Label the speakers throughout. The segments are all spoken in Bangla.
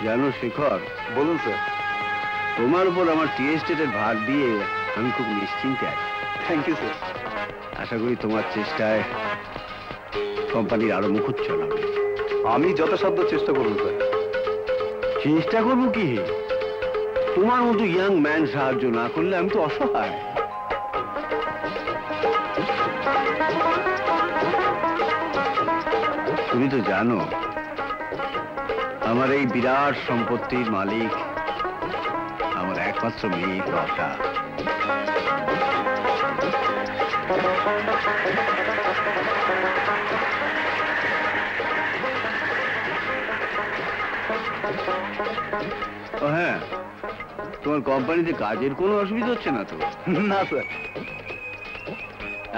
Speaker 1: জানো শেখর, বলুন স্যার, তোমার উপর আমার টি এস্টেটের ভার দিয়ে আমি খুব নিশ্চিন্তে আছি। Thank you sir. আশা করি তোমার চেষ্টায় কোম্পানির আরো মুখোজ্জ্বল হবে। আমি যথাসাধ্য চেষ্টা করবো স্যার। চেষ্টা করবো কি, তোমার মতো ইয়াং ম্যান সাহায্য না করলে আমি তো অসহায়। তুমি তো জানো আমার এই বিরাট সম্পত্তির মালিক আমার একমাত্র মেয়ে রতা। ও হ্যাঁ, তোমার কোম্পানিতে কাজের কোনো অসুবিধা হচ্ছে না তো? না স্যার।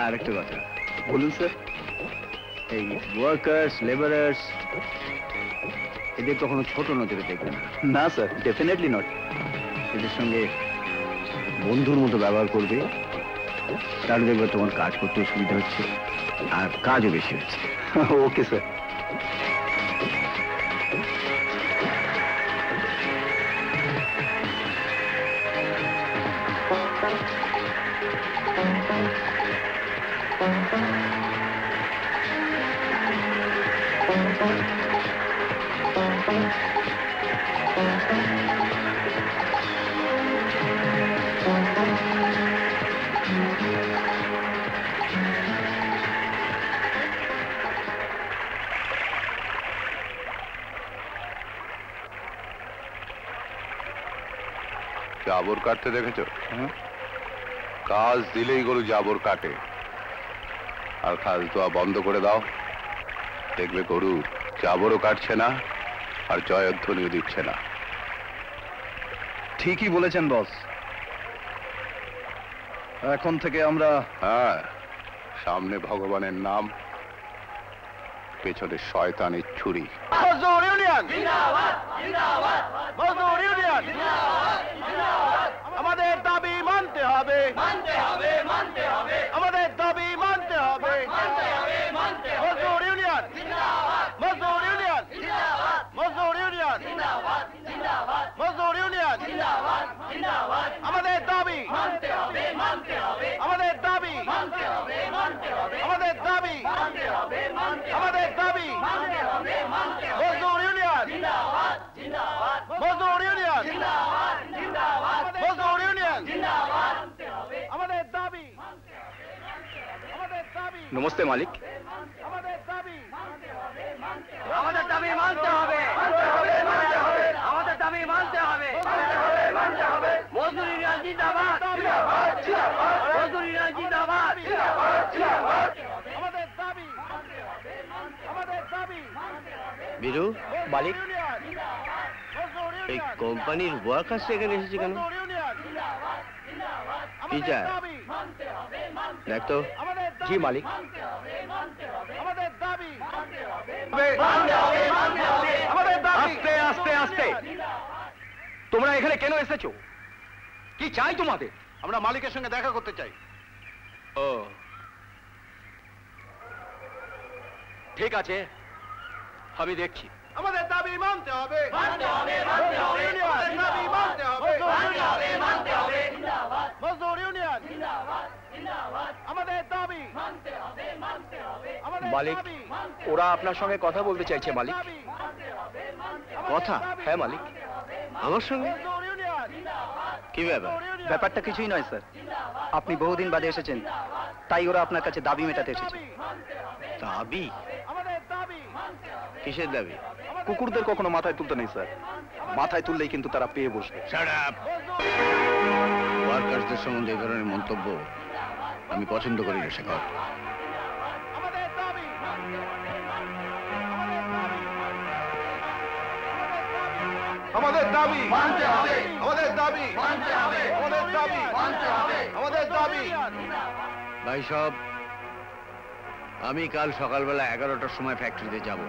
Speaker 1: আর একটা কথা। বলুন স্যার। এই ওয়ার্কার্স, লেবারার্স এদের কখনো ছোট নজরে দেখবে না। না স্যার, ডেফিনেটলি নট। এদের সঙ্গে বন্ধুর মতো ব্যবহার করবে, তাহলে দেখবে তোমার কাজ করতে সুবিধা হচ্ছে আর কাজও বেশি হচ্ছে। Okay sir.
Speaker 2: জাবর কাটতে দেখেছো? কাজ দিলেই গরু জাবর কাটে। আর খাল তোয়া বন্ধ করে দাও, দেখবে গরু জাবরও কাটছে না আর জয়ধ্বনিও দিচ্ছে না।
Speaker 1: ঠিকই বলেছেন বস। এখন থেকে আমরা
Speaker 2: সামনে ভগবানের নাম, পেছনে শয়তানের ছুরি।
Speaker 3: আমাদের দাবি মানতে হবে, আমাদের দাবি মানতে হবে। আমাদের দাবি আমাদের দাবি আমাদের দাবি আমাদের দাবি মজদুর ইউনিয়ন মজদুর ইউনিয়ন মজদুর ইউনিয়ন আমাদের দাবি আমাদের দাবি।
Speaker 1: নমস্তে মালিক।
Speaker 3: আমাদের দাবি
Speaker 4: আমাদের দাবি মানতে হবে আমাদের দাবি মানতে হবে মজদুর ইউনিয়ন জিন্দাবাদ মজদুর ইউনিয়ন জিন্দাবাদ
Speaker 3: আমাদের দাবি আমাদের দাবি
Speaker 1: বীরু
Speaker 5: মালিক,
Speaker 3: মজদুর
Speaker 1: এই
Speaker 3: ইউনিয়ন
Speaker 1: কোম্পানির ওয়ার্কার্স এখানে এসেছে কেন?
Speaker 3: মজদুর ইউনিয়ন
Speaker 1: কি চায়? দেখ তো।
Speaker 5: জি মালিক।
Speaker 3: আমাদের দাবি
Speaker 5: আস্তে আস্তে আস্তে, তোমরা এখানে কেন এসেছো? কি চাই তোমাদের?
Speaker 3: আমরা মালিকের সঙ্গে দেখা করতে চাই।
Speaker 1: ও,
Speaker 5: ঠিক আছে, আমি দেখছি।
Speaker 3: আমাদের দাবি মানতে হবে মজদুর ইউনিয়ন আমাদের দাবি
Speaker 5: মালিক, ওরা আপনার সঙ্গে কথা বলতে চাইছে মালিক।
Speaker 1: কথা?
Speaker 5: হ্যাঁ মালিক।
Speaker 1: আমার সঙ্গে?
Speaker 3: মজদুর ইউনিয়ন
Speaker 1: কি ব্যাপার?
Speaker 5: ব্যাপারটা কিছুই নয় স্যার, আপনি বহুদিন বাদে এসেছেন, তাই ওরা আপনার কাছে দাবি মেটাতে এসেছে।
Speaker 1: দাবি?
Speaker 3: আমাদের দাবি
Speaker 1: কিসের দাবি?
Speaker 5: কুকুরদের কখনো মাথায় তুলতে নেই স্যার, মাথায় তুললেই কিন্তু তারা পেয়ে বসবে।
Speaker 1: ওয়ার্কার্সদের সম্বন্ধে এই ধরনের মন্তব্য আমি পছন্দ করি না শেখর।
Speaker 3: আমাদের দাবি
Speaker 2: আমাদের দাবি
Speaker 3: মানতে হবে
Speaker 2: আমাদের দাবি
Speaker 3: মানতে হবে
Speaker 2: আমাদের দাবি
Speaker 3: মানতে হবে
Speaker 2: আমাদের দাবি।
Speaker 1: ভাই সব, আমি কাল সকালবেলা 11টার সময় ফ্যাক্টরিতে যাব।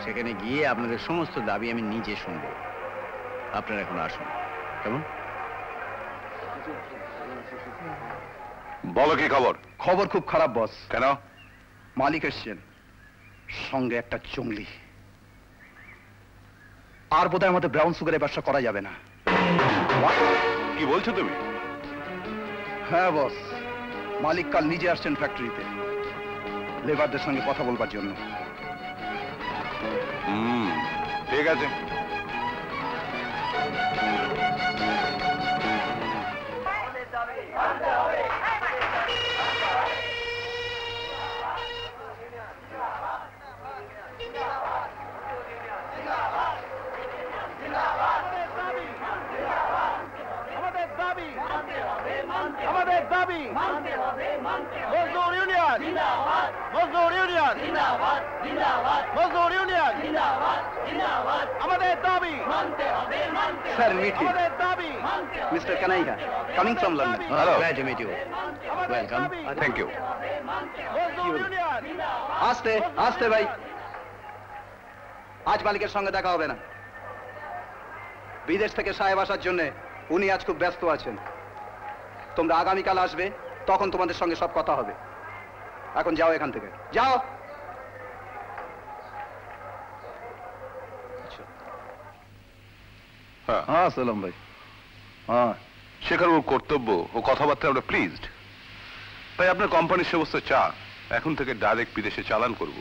Speaker 1: সেখানে গিয়ে আপনাদের সমস্ত দাবি আমি নিজে শুনবো। আপনারা এখন আসুন, কেমন?
Speaker 2: বলো কি খবর?
Speaker 5: খবর খুব খারাপ বস।
Speaker 2: কেন?
Speaker 5: মালিক এসছেন, সঙ্গে একটা জঙ্গলি। আর বোধহয় আমাদের ব্রাউন সুগারের ব্যবসা করা যাবে না।
Speaker 2: কি বলছো তুমি?
Speaker 5: হ্যাঁ বস, মালিক কাল নিজে আসছেন ফ্যাক্টরিতে লেবারদের সঙ্গে কথা বলবার জন্য।
Speaker 2: ঠিক আছে।
Speaker 3: আমাদের দাবি আমাদের দাবি মজদুর ইউনিয়ন মজদুর ইউনিয়ন মজদুর ইউনিয়ন আমাদের দাবি
Speaker 5: স্যার মিটিং,
Speaker 3: আমাদের দাবি
Speaker 5: mister Kanhaiya, coming from London.
Speaker 2: Hello.
Speaker 1: Glad to meet you. Welcome.
Speaker 2: Thank you.
Speaker 3: মজদুর ইউনিয়ন
Speaker 5: আস্তে আস্তে ভাই, আজ মালিকের সঙ্গে দেখা হবে না। বিদেশ থেকে সাহেব আসার জন্য উনি আজ খুব ব্যস্ত আছেন। তোমরা আগামীকাল আসবে, তখন তোমাদের সঙ্গে সব কথা হবে। এখন যাও এখান থেকে, যাও। হ্যাঁ সালাম ভাই। হ্যাঁ
Speaker 2: শেখার ওর কর্তব্য ও কথাবার্তা আমরা প্লিজড। তাই আপনার কোম্পানির সমস্ত চা এখন থেকে ডাইরেক্ট বিদেশে চালান করব।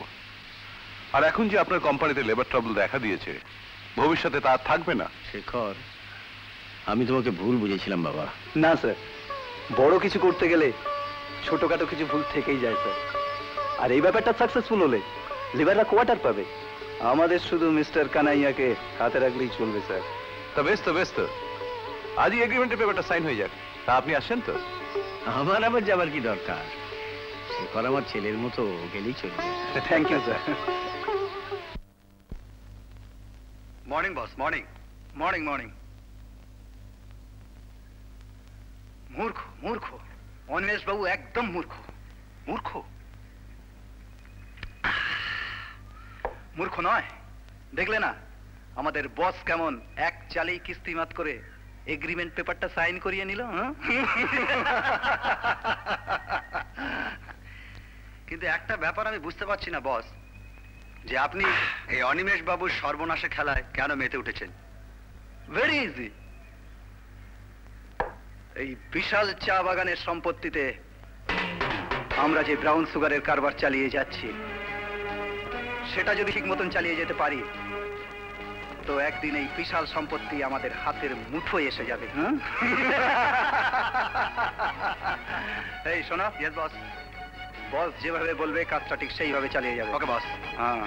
Speaker 2: আর এখন যে আপনার কোম্পানিতে লেবার ট্রাবল দেখা দিয়েছে, ভবিষ্যতে তা আর থাকবে না।
Speaker 1: শেখর, আমি তোমাকে ভুল বুঝেছিলাম বাবা।
Speaker 5: না স্যার, বড় কিছু করতে গেলে ছোটখাটো কিছু ভুল থেকেই যায় স্যার। আর এই ব্যাপারটা সাকসেসফুল হলে লিবাররা কোয়ার্টার পাবে। আমাদের শুধু মিস্টার কানাইয়াকে হাতে রাখলেই চলবে স্যার।
Speaker 2: তা বেশ তো বেশ তো, আজই এগ্রিমেন্টের পেপারটা সাইন হয়ে যাক। তা আপনি আসেন তো?
Speaker 1: আমার আবার যাবার কি দরকার? শেখর আমার ছেলের মতো, গেলেই চলবে।
Speaker 5: Thank you sir.
Speaker 6: Morning boss, morning morning morning. মূর্খ মূর্খ, অনিমেষ বাবু একদম মূর্খ মূর্খ। মূর্খ নয়, দেখলে না আমাদের বস কেমন এক চালেই কিস্তিমাত করে এগ্রিমেন্ট পেপারটা সাইন করিয়ে নিল। কিন্তু একটা ব্যাপার আমি বুঝতে পারছি না বস, যে আপনি এই অনিমেষ বাবুর সর্বনাশে খেলায় কেন মেতে উঠেছেন। ভেরি ইজি, এই বিশাল চা বাগানের সম্পত্তিতে আমরা যে ব্রাউন সুগারের কারবার চালিয়ে যাচ্ছি, সেটা যদি ঠিক মতন চালিয়ে যেতে পারি, তো একদিন এই বিশাল সম্পত্তি আমাদের হাতের মুঠোয় এসে যাবে। হ্যাঁ, এই শোনো। Yes boss. বস যেভাবে বলবে কাজটা ঠিক সেইভাবে চালিয়ে যাবে। ওকে বস। হ্যাঁ,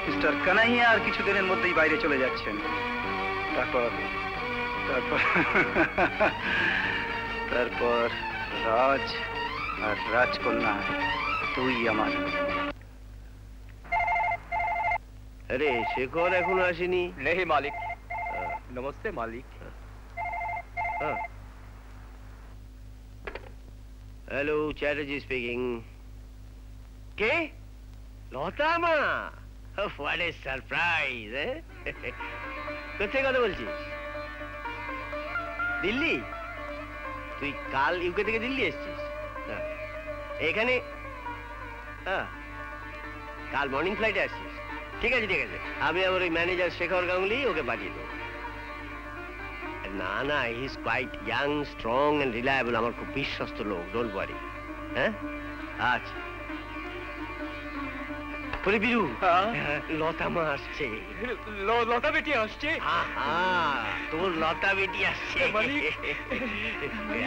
Speaker 6: মিস্টার কানাইয়া আর কিছুদিনের মধ্যেই বাইরে চলে যাচ্ছেন। তারপর তারপর তারপর রাজ আর রাজকন্যা তুই আমার।
Speaker 1: अरे शेखर एखोनो आसेनी?
Speaker 3: नहीं मालिक। नमस्ते मालिक।
Speaker 1: Hello, Chatterjee speaking. के? लता मा? What A surprise. কোথায় কথা বলছিস? দিল্লি? তুই কাল ইউকে থেকে দিল্লি এসেছিস? এখানে কাল মর্নিং ফ্লাইটে আসছিস? ঠিক আছে ঠিক আছে, আমি আমার ওই ম্যানেজার শেখর গাঙ্গুলি ওকে পাঠিয়ে দেবো। না না, he is quite young, strong and reliable. আমার খুব বিশ্বস্ত লোক, ডোন্ট ওয়ারি। হ্যাঁ আচ্ছা। বলি বিরু, লতা মা আসছে।
Speaker 3: लता बेटी আসছে?
Speaker 1: তোর লতা বেটি আসছে,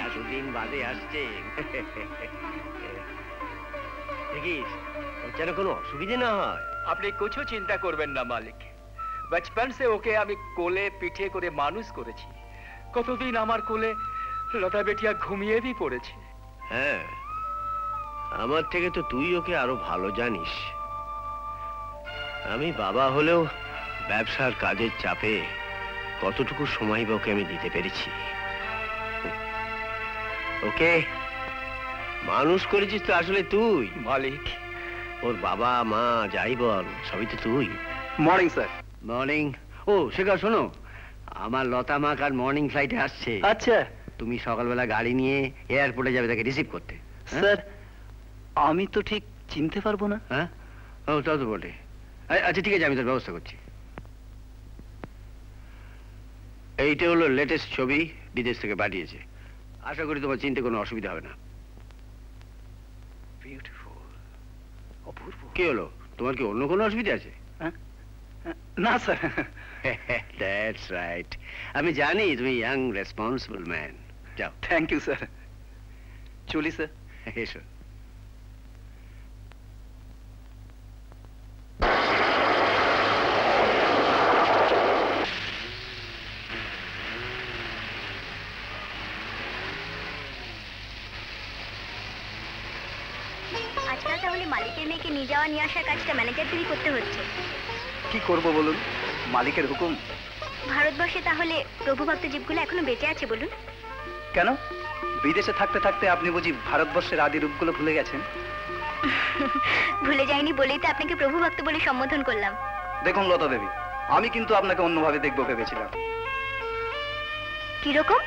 Speaker 1: এতদিন বাদে আসছে। দেখিস ওর যেন কোনো অসুবিধে না হয়।
Speaker 3: আপনি কিছু চিন্তা করবেন না মালিক। বচপন সে ওকে আমি কোলে পিঠে করে মানুষ করেছি। কতদিন আমার কোলে লতা বেটিয়া ঘুমিয়ে भी পড়েছে।
Speaker 1: হ্যাঁ, আমার থেকে তো তুই ওকে আরো ভালো জানিস। আমি বাবা হলেও ব্যবসার কাজের চাপে কতটুকু সময় ওকে আমি দিতে পেরেছি। ওকে মানুষ করেছিস তো আসলে তুই
Speaker 3: মালিক।
Speaker 1: ওর বাবা মা যাই বল সবই তো তুই।
Speaker 6: Morning sir.
Speaker 1: মর্নিং। ও শেখর শোনো, আমার লতা মা কাল মর্নিং ফ্লাইটে আসছে।
Speaker 6: আচ্ছা
Speaker 1: তুমি সকালবেলা গাড়ি নিয়ে এয়ারপোর্টে যাবে তাকে রিসিভ করতে।
Speaker 6: স্যার, আমি তো ঠিক চিনতে পারবো না।
Speaker 1: হ্যাঁ, ও তাও তো বটে। আচ্ছা ঠিক আছে, আমি তোর ব্যবস্থা করছি। এইটা হলো লেটেস্ট ছবি, বিদেশ থেকে পাঠিয়েছে। আশা করি তোমার চিনতে কোনো অসুবিধা হবে না।
Speaker 6: বিউটিফুল, অপূর্ব।
Speaker 1: কি হলো, তোমার কি অন্য কোনো অসুবিধা আছে?
Speaker 6: না স্যার।
Speaker 1: দ্যাটস রাইট, আমি জানি তুমি ইয়াং রেসপন্সিবল ম্যান। যাও।
Speaker 6: Thank you sir. চলি স্যার।
Speaker 1: এসো।
Speaker 7: আজকাল তাহলে মালিকের মেয়েকে নিয়ে যাওয়া নিয়ে আসার কাজটা ম্যানেজারদেরই করতে হচ্ছে।
Speaker 6: কি করব বলুন, মালিকের হুকুম।
Speaker 7: ভারতবর্ষে তাহলে প্রভুভক্ত জীবগুলো এখনো বেঁচে আছে বলুন?
Speaker 6: কেন, বিদেশে থাকতে থাকতে আপনি বুঝি ভারতবর্ষের আদি রূপগুলো ভুলে গেছেন?
Speaker 7: ভুলে যাইনি বলেই তো আপনাকে প্রভুভক্ত বলে সম্বোধন করলাম।
Speaker 6: দেখুন লতা দেবী, আমি কিন্তু আপনাকে অন্যভাবে দেখবো ভেবেছিলাম।
Speaker 7: কিরকম?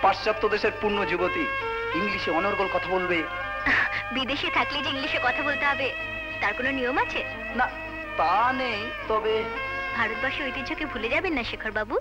Speaker 6: পাশ্চাত্য দেশের পূর্ণ যুবতী, ইংলিশে অনর্গল কথা বলবে।
Speaker 7: বিদেশে থাকলে যে ইংলিশে কথা বলতে হবে তার কোনো নিয়ম আছে?
Speaker 6: না তা নেই, তবে
Speaker 7: ভারতবর্ষের ঐতিহ্যকে ভুলে যাবেন না শেখর বাবু।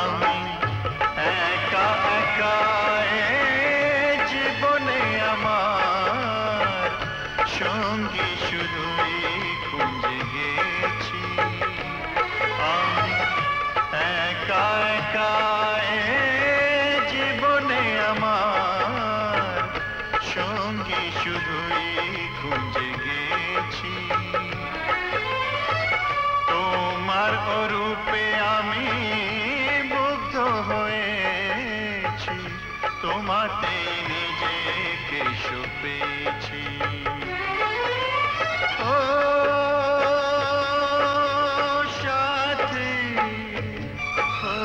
Speaker 3: আমি একা একা জীবনে
Speaker 8: পেয়েছি তোমার অরূপে আমি মুগ্ধ হয়েছি তোমাতে নিজেকে সঁপেছি ও সাথী ও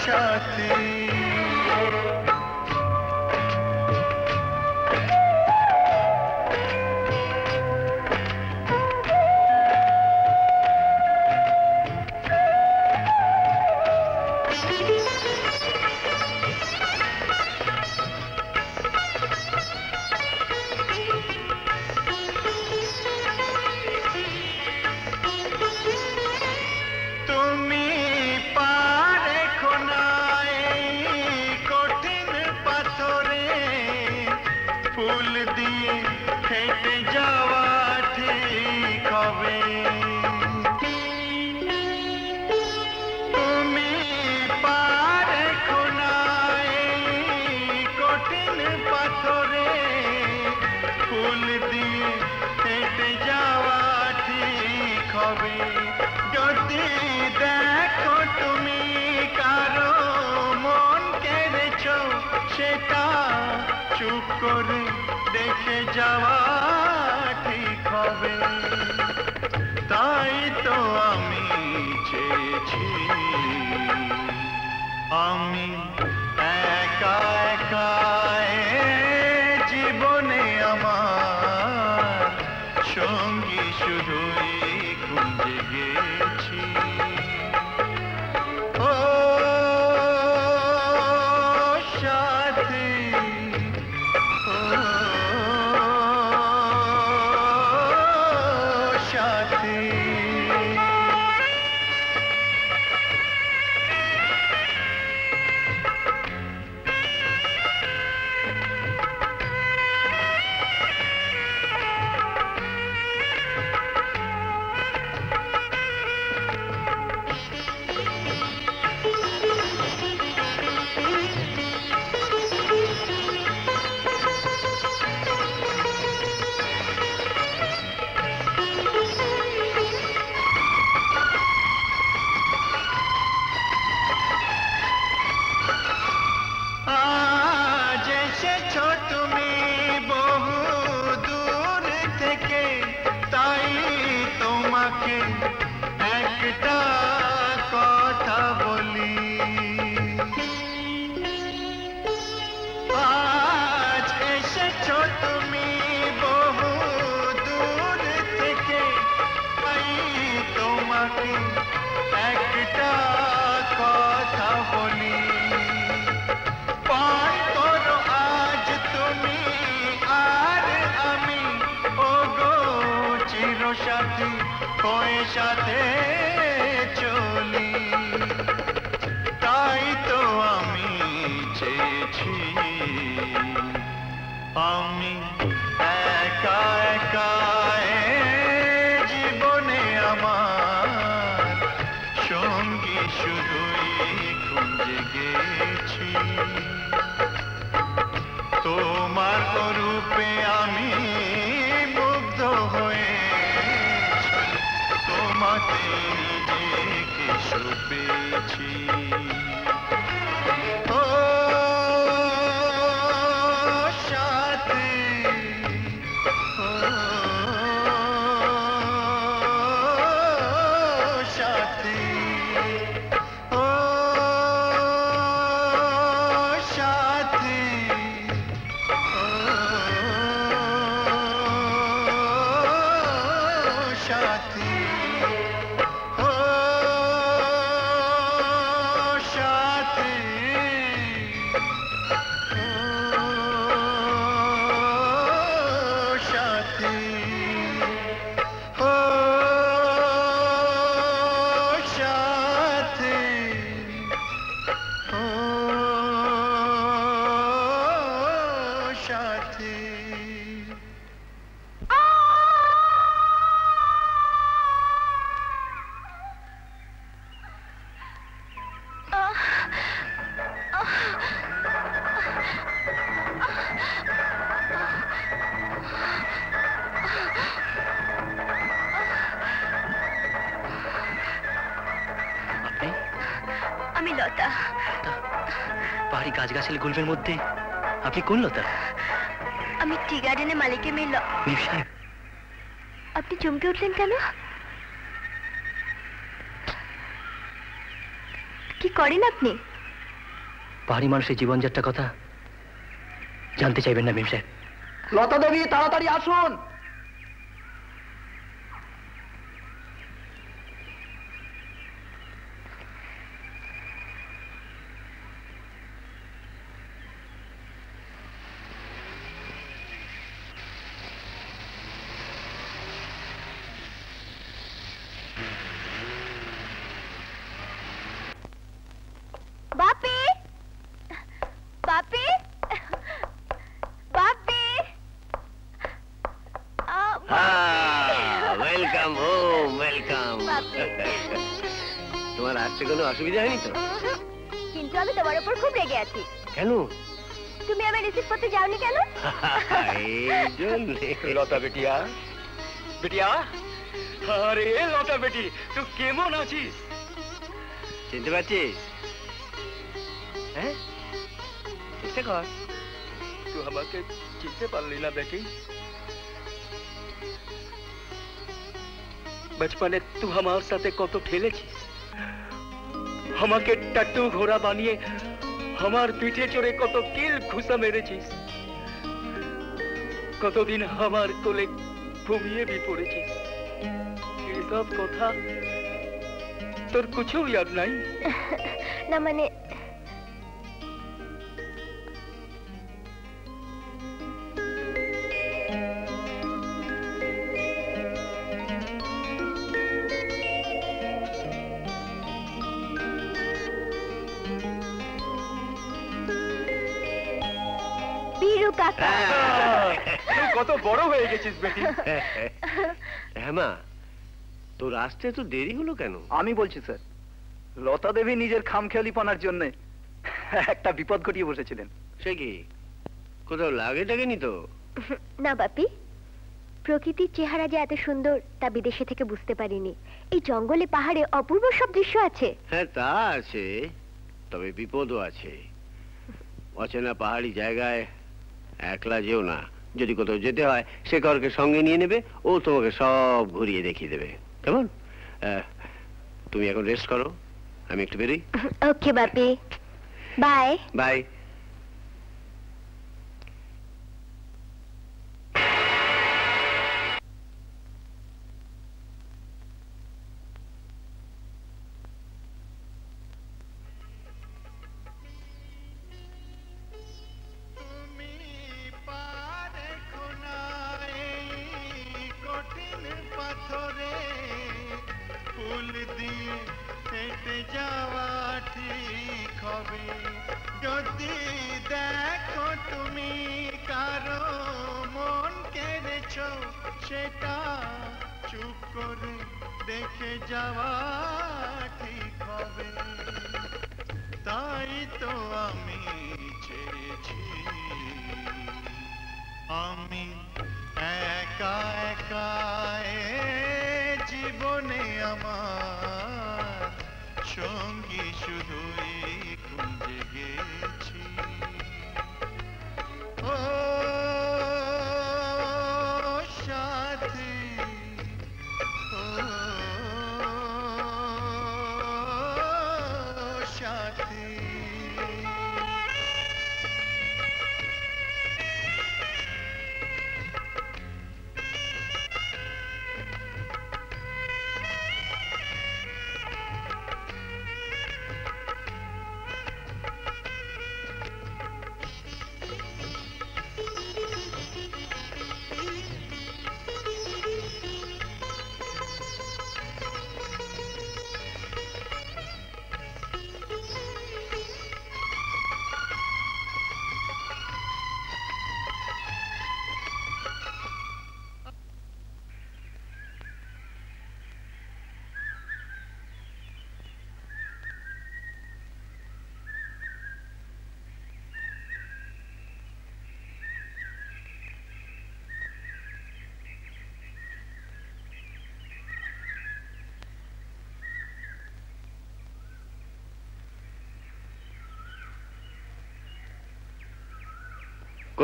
Speaker 8: সাথী চুপ করে দেখে যাওয়া ঠিক হবে তাই তো আমি চেয়েছি আমি একা একা জীবনে আমার সঙ্গী শুধুই খুঁজে গেছি সাথে চলি তাই তো আমি চেয়েছি আমি একা একা জীবনে আমার সঙ্গী শুধুই খুঁজে গেছি তোমার রূপে আমি মুগ্ধ হয়ে তোমাতে নিজেকে সঁপেছি ও সাথী ও সাথী ও সাথী সাথী
Speaker 3: গাছগাছালি গুলবের মধ্যে আপনি কোন লতা?
Speaker 7: আমি টি গার্ডেনের মালিকের মেয়ে
Speaker 3: মিম সাহেব।
Speaker 7: আপনি চমকে উঠলেন কেন? কি করেন আপনি?
Speaker 3: পাহাড়ি মানুষের জীবনযাত্রার কথা জানতে চাইবেন না মিম সাহেব?
Speaker 5: লতা দেবী, তাড়াতাড়ি আসুন।
Speaker 7: Bapi, Bapi, Bapi.
Speaker 1: Welcome home, welcome.
Speaker 7: Bapi.
Speaker 1: তোমার আসতে কোনো অসুবিধা হয়নি তো?
Speaker 7: কিন্তু আমি তোমার উপর খুব রেগে আছি।
Speaker 1: কেন?
Speaker 7: তুমি আমার রিসিভ করতে যাওনি কেন?
Speaker 1: এই জন্যে।
Speaker 3: লতা বেটিয়া, বেটিয়া, আরে লতা বেটি, তুই কেমন আছিস?
Speaker 1: চিনতে পারছিস? হ্যাঁ, চেষ্টা কর।
Speaker 3: তুই আমাকে চিনতে পারলি না বেটি? বচপনে তুই আমার সাথে কত খেলেছিস, আমাকে টাট্টু ঘোড়া বানিয়ে আমার পিঠে চড়ে কত কিল ঘুষা মেরেছিস, কতদিন আমার কোলে ঘুমিয়ে भी পড়েছিস। এসব কথা তোর কিছু याद নাই?
Speaker 7: না মানে বীরু কাকা।
Speaker 3: তুই কত বড় হয়ে গেছিস বেটি।
Speaker 1: হ্যাঁ মা, তোর আসতে তো দেরি হলো কেন?
Speaker 5: আমি বলছি স্যার, লতা দেবী নিজের খামখেয়ালিপনার জন্য একটা বিপদ ঘটিয়ে বসেছিলেন।
Speaker 1: সে কি, কোথাও লাগে টাগেনি তো?
Speaker 7: না বাপি, প্রকৃতির চেহারা যে এত সুন্দর তা বিদেশে থেকে বুঝতে পারিনি। এই জঙ্গলে পাহাড়ে অপূর্ব সব দৃশ্য আছে।
Speaker 1: হ্যাঁ তা আছে, তবে বিপদও আছে। অচেনা পাহাড়ি জায়গায় একলা যেও না। যদি কোথাও যেতে হয় শেখরকে সঙ্গে নিয়ে নেবে, ও তোমাকে সব ঘুরিয়ে দেখিয়ে দেবে। কেমন? তুমি এখন রেস্ট করো, আমি একটু বেরোই।
Speaker 7: ওকে বাপি, বাই
Speaker 1: বাই।
Speaker 8: যদি দেখো তুমি কারো মন কেড়েছো, সেটা চুপ করে দেখে যাওয়া ঠিক হবে। তাই তো আমি চেয়েছি আমি একা একা জীবনে আমার সঙ্গী শুধুই খুঁজে গেছি। ও সাথী, ও সাথী।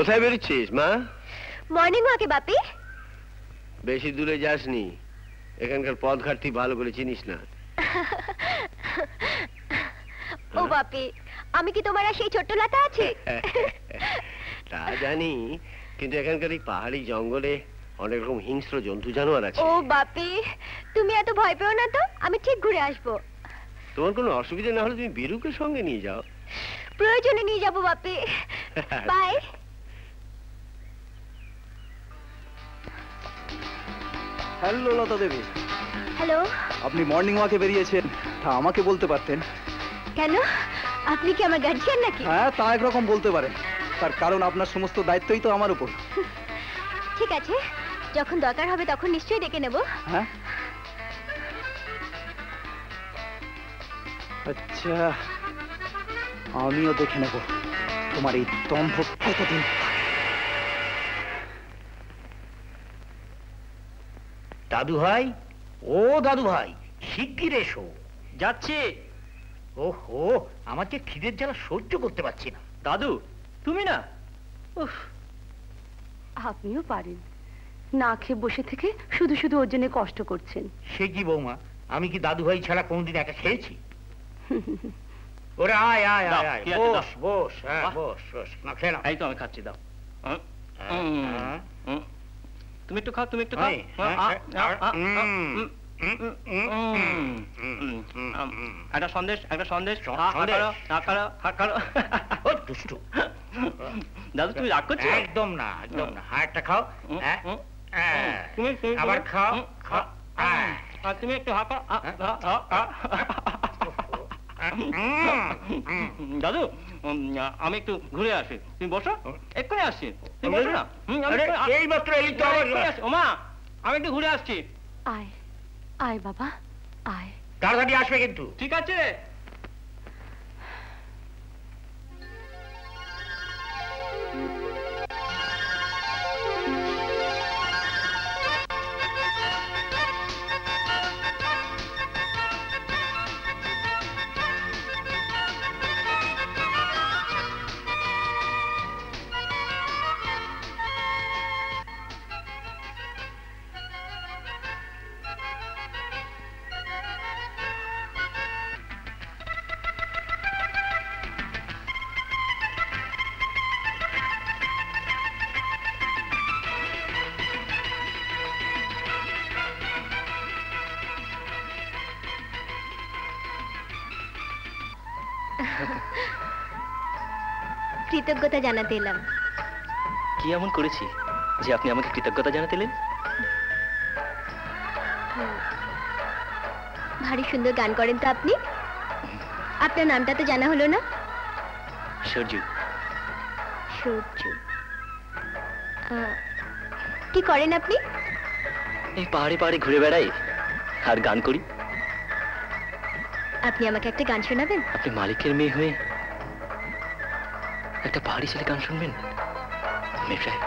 Speaker 1: কোথায় বেরোচ্ছিস মা?
Speaker 7: মর্নিং ওয়াকে বাপি।
Speaker 1: বেশি দূরে যাসনি, এখানকার পথঘাট তুই ভালো করে চিনিস না।
Speaker 7: ও বাপি, আমি কি তোমার আর সেই ছোট্ট লাতা আছে?
Speaker 1: তা জানি, কিন্তু এখানকার এই পাহাড়ি জঙ্গলে অনেক রকম হিংস্র জন্তু জানোয়ার আছে।
Speaker 7: ও বাপি, তুমি এত ভয় পেও না তো, আমি ঠিক ঘুরে আসবো।
Speaker 1: তোমার কোনো অসুবিধা না হলে তুমি বীরুকে সঙ্গে নিয়ে যাও।
Speaker 7: প্রয়োজনে নিয়ে যাবো Bapi. Bye.
Speaker 5: Hello Lata Devi.
Speaker 7: Hello.
Speaker 5: আপনি মর্নিং ওয়াকে বেরিয়েছেন, তা আমাকে বলতে পারতেন।
Speaker 7: কেন, আপনি কি আমার গার্জিয়ান নাকি?
Speaker 5: হ্যাঁ, তা একরকম বলতে পারেন, তার কারণ আপনার সমস্ত দায়িত্বই তো আমার উপর।
Speaker 7: ঠিক আছে, যখন দরকার হবে তখন নিশ্চয়ই ডেকে নেব।
Speaker 5: হ্যাঁ, আচ্ছা, আমিও দেখে নেব তোমার এই দম্ভ কতদিন।
Speaker 9: দাদু ভাই, ও দাদু ভাই, শিগগির এসো।
Speaker 3: যাচ্ছি।
Speaker 9: ওহো, আমাকে খিদের জ্বালা সহ্য করতে পারছি না।
Speaker 3: দাদু, তুমি না? উফ,
Speaker 10: আপনিও পারেন, না খেয়ে বসে থেকে শুধু শুধু ওর জন্য কষ্ট করছেন।
Speaker 9: সে কি বৌমা, আমি কি দাদু ভাই ছাড়া কোনদিন একা খেয়েছি? ওরে আয় আয় আয় আয়, বস বস, হ্যাঁ বস বস, না খেয়ে নাও।
Speaker 3: এই তো আমি খাচ্ছি, দাও। তুমি একটু খাও, তুমি একটু খাও। একটা সন্দেশ, একটা সন্দেশ।
Speaker 9: দুষ্টু
Speaker 3: দাদু, তুমি রাগ করছো?
Speaker 9: একদম না, একদম না। হ্যাঁ, একটা খাও। আবার খাও, খাও।
Speaker 3: তুমি একটু হাঁকা। দাদু, আমি একটু ঘুরে আসি, তুমি বসো, এক্ষুনি আসছি। তুমি বসো না।
Speaker 9: এই মাত্র এলি তো।
Speaker 3: ওমা, আমি একটু ঘুরে আসছি।
Speaker 10: আয় আয় বাবা, আয়।
Speaker 9: তাড়াতাড়ি আসবে কিন্তু।
Speaker 3: ঠিক আছে।
Speaker 7: কৃতজ্ঞতা জানাতে এলাম।
Speaker 3: কি এমন করেছি যে আপনি আমাকে কৃতজ্ঞতা জানাতে এলেন?
Speaker 7: ভারী সুন্দর গান করেন তো আপনি। আপনার নামটা তো জানা হলো না।
Speaker 3: সূর্য।
Speaker 7: সূর্য। কি করেন আপনি?
Speaker 3: এই পাহাড়ে পাহাড়ে ঘুরে বেড়াই আর গান করি।
Speaker 7: আপনি আমাকে একটা গান শোনাবেন?
Speaker 3: আপনি মালিকের মেয়ে হয়ে একটা পাহাড়ি ছেলে গান শুনবেন? মেফরায়,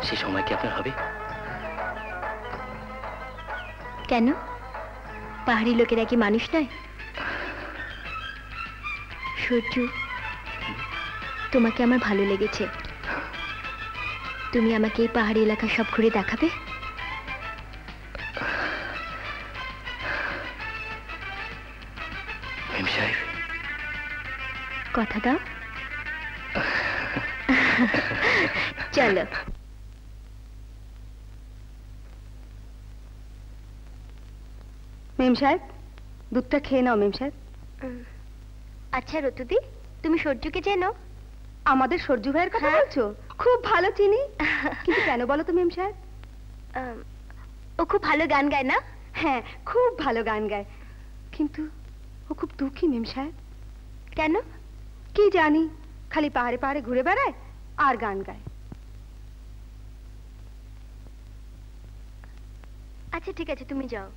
Speaker 3: সে সময় কি আপনার হবে?
Speaker 7: কেন, পাহাড়ি লোকেরা কি মানুষ নয়? সূর্য, তোমাকে আমার ভালো লেগেছে। তুমি আমাকে এই পাহাড়ি এলাকা সব ঘুরে দেখাবে? কথা দাও। চলো।
Speaker 10: মেম সাহেব, দুধটা খেয়ে নাও মেম সাহেব।
Speaker 7: আচ্ছা রতুদি, তুমি সূর্যকে চেনো?
Speaker 10: আমাদের সূর্য ভাইয়ের কথা বলছো? খুব ভালো চিনি, কিন্তু কেন বলো তো মেম সাহেব?
Speaker 7: ও খুব ভালো গান গায় না?
Speaker 10: হ্যাঁ, খুব ভালো গান গায়, কিন্তু ও খুব দুঃখী মেম সাহেব।
Speaker 7: কেন?
Speaker 10: কি জানি, খালি পাহাড়ে পাহাড়ে ঘুরে বেড়ায় আর গান গায়।
Speaker 7: আচ্ছা ঠিক আছে, তুমি যাও।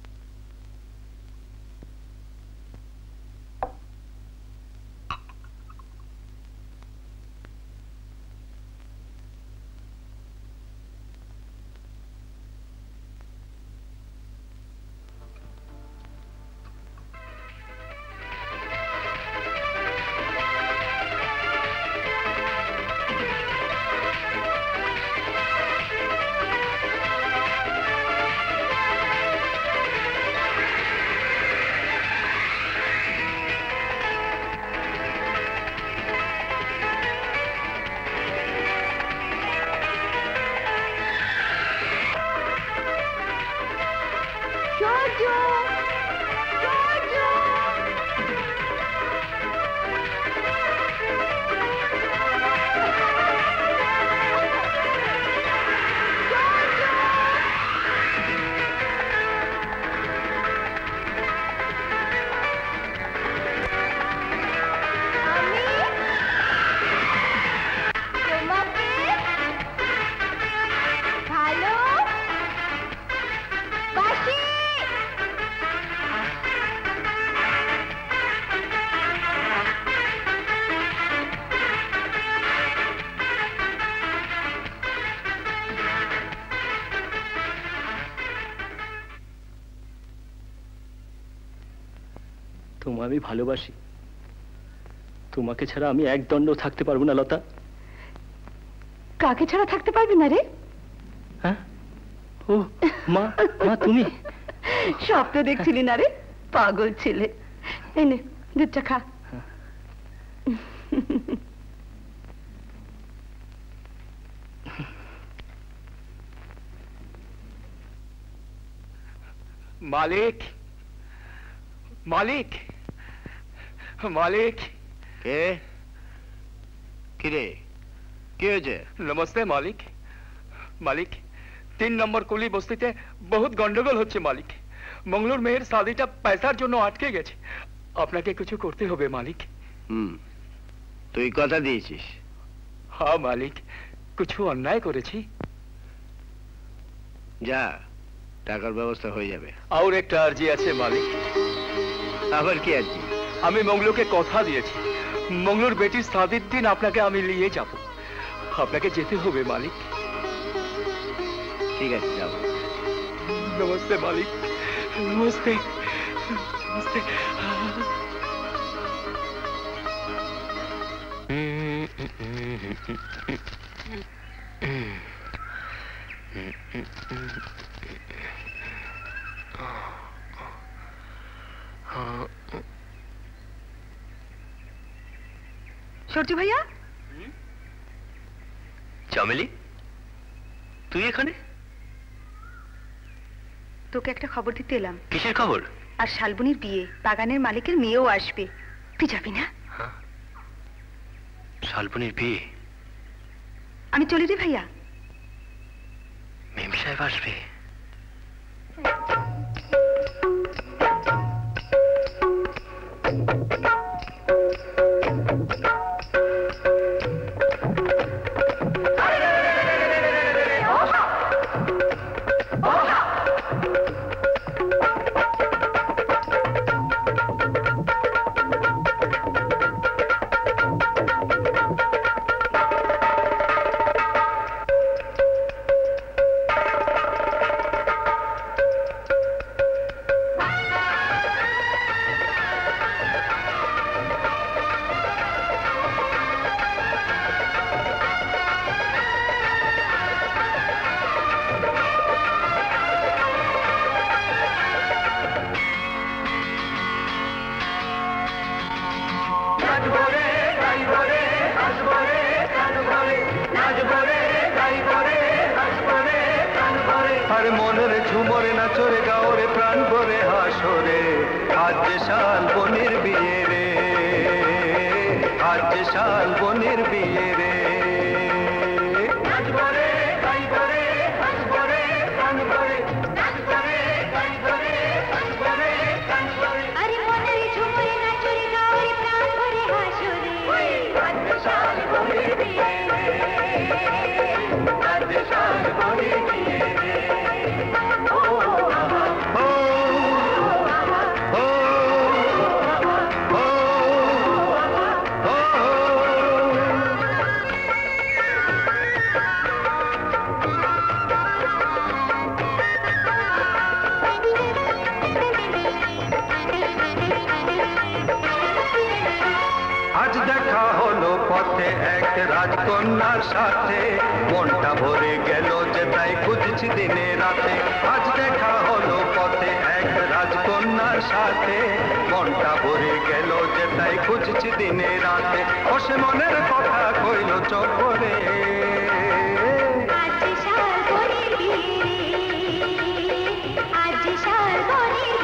Speaker 3: তোমায় আমি ভালোবাসি, তোমাকে ছাড়া আমি এক দণ্ড থাকতে পারবো না লতা।
Speaker 10: কাকে ছাড়া থাকতে পারবি না রে?
Speaker 3: হ্যাঁ, ও মা, মা তুমি
Speaker 10: স্বপ্ন দেখছিলি না রে, পাগল ছেলে। এই নে দুধটা খা।
Speaker 3: মালিক, মালিক, মালিক।
Speaker 5: কে? কিরে, কি হয়েছে?
Speaker 3: নমস্তে মালিক। মালিক, 3 নম্বর কুলি বস্তিতে বহুত গন্ডগোল হচ্ছে মালিক। মঙ্গলুর মেয়ের শাদিটা পয়সার জন্য আটকে গেছে, আপনাকে কিছু করতে হবে মালিক।
Speaker 5: তুই কথা দিয়েছিস?
Speaker 3: হ্যাঁ মালিক, কিছু অন্যায় করেছি।
Speaker 5: যা, টাকার ব্যবস্থা হয়ে যাবে।
Speaker 3: আর একটা আর্জি আছে মালিক।
Speaker 5: আবার কি আর্জি?
Speaker 3: আমি মঙ্গলুকে কথা দিয়েছি, মঙ্গলুর বেটির শাদির দিন আপনাকে আমি নিয়ে যাব। আপনাকে যেতে হবে মালিক।
Speaker 5: ঠিক আছে, যাব।
Speaker 3: নমস্তে মালিক, নমস্তে, নমস্তে।
Speaker 10: সূর্য ভাইয়া।
Speaker 3: চামেলি, তুই এখানে?
Speaker 10: তোকে একটা খবর দিতে এলাম।
Speaker 3: কিসের খবর?
Speaker 10: আর শালবনির বিয়ে, বাগানের মালিকের মেয়েও আসবে। তুই যাবি না?
Speaker 3: শালবনির বিয়ে?
Speaker 10: আমি চলি রে ভাইয়া।
Speaker 3: মেম সাহেব আসবে?
Speaker 7: आज शाल बोले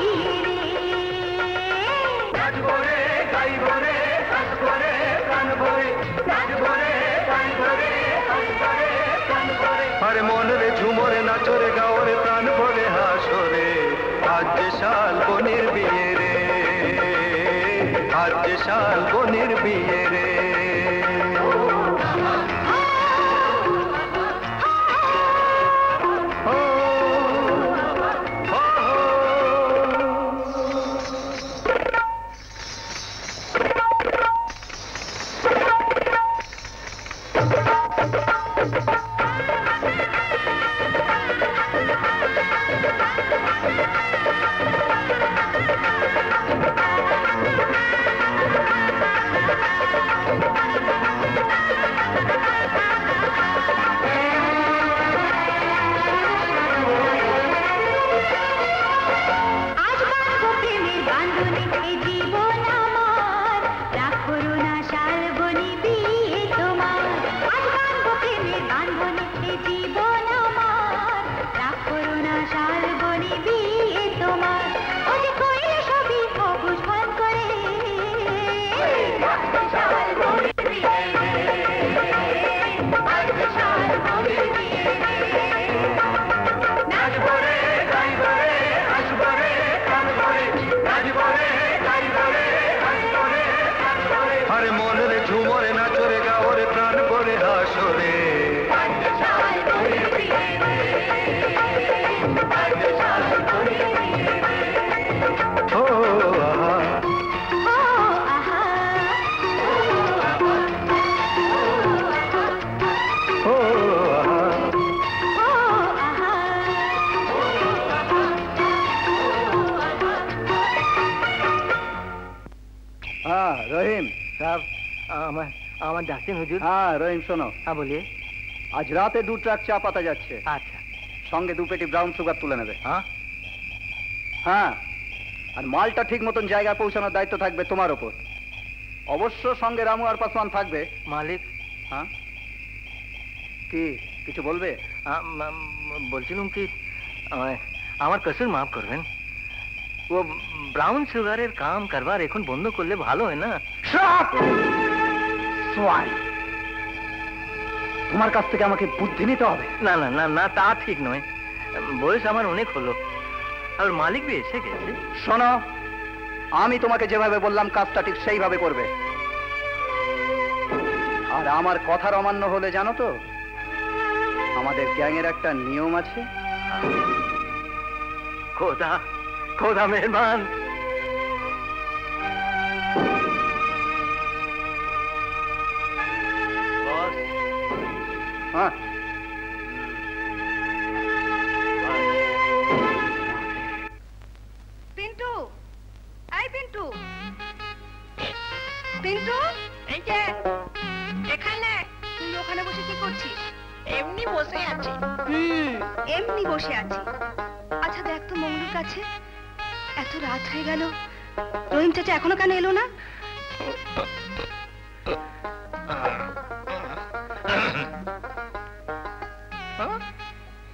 Speaker 5: নাচরে গাওরে প্রাণ ভরে হাসরে আজ যে শালবনির বিয়ে রে আজ যে শালবনির বিয়ে রে
Speaker 9: আমার ডাকছেন হুজুর?
Speaker 5: হ্যাঁ রহিম, শোনো।
Speaker 9: হ্যাঁ বলিয়ে।
Speaker 5: আজ রাতে 2 ট্রাক চা পাতা যাচ্ছে।
Speaker 9: আচ্ছা।
Speaker 5: সঙ্গে 2 পেটি ব্রাউন সুগার তুলে নেবে।
Speaker 9: হ্যাঁ
Speaker 5: হ্যাঁ, আর মালটা ঠিক মতন জায়গায় পৌঁছানোর দায়িত্ব থাকবে তোমার ওপর। অবশ্য সঙ্গে রামু আর পাসওয়ান থাকবে।
Speaker 9: মালিক।
Speaker 5: হ্যাঁ কি কিছু বলবে?
Speaker 9: বলছিলাম কি আমার কসুর মাফ করবেন, ও ব্রাউন সুগারের কাম কারবার এখন বন্ধ করলে ভালো হয় না?
Speaker 5: তোমার কাছ থেকে আমাকে বুদ্ধি নিতে হবে।
Speaker 9: না না না না, তা ঠিক নয়, বয়স আমার অনেক হলো, আর মালিক বি এসে গেছে।
Speaker 5: শোনো, আমি তোমাকে যেভাবে বললাম কাজটা ঠিক সেইভাবে করবে। আর আমার কথার অমান্য হলে জানো তো আমাদের গ্যাংয়ের একটা নিয়ম আছে।
Speaker 9: খোদা খোদা মেহরবান।
Speaker 5: হ্যাঁ
Speaker 10: পিন্টু, এই পিন্টু, পিন্টু, এই যে এখানে। তুই ওখানে বসে কি করছিস?
Speaker 11: এমনি বসে আছি।
Speaker 10: এমনি বসে আছি। আচ্ছা দেখ তো মঙ্গলুর কাছে, এত রাত হয়ে গেল, রহিম চাচা এখনো কেন এলো না?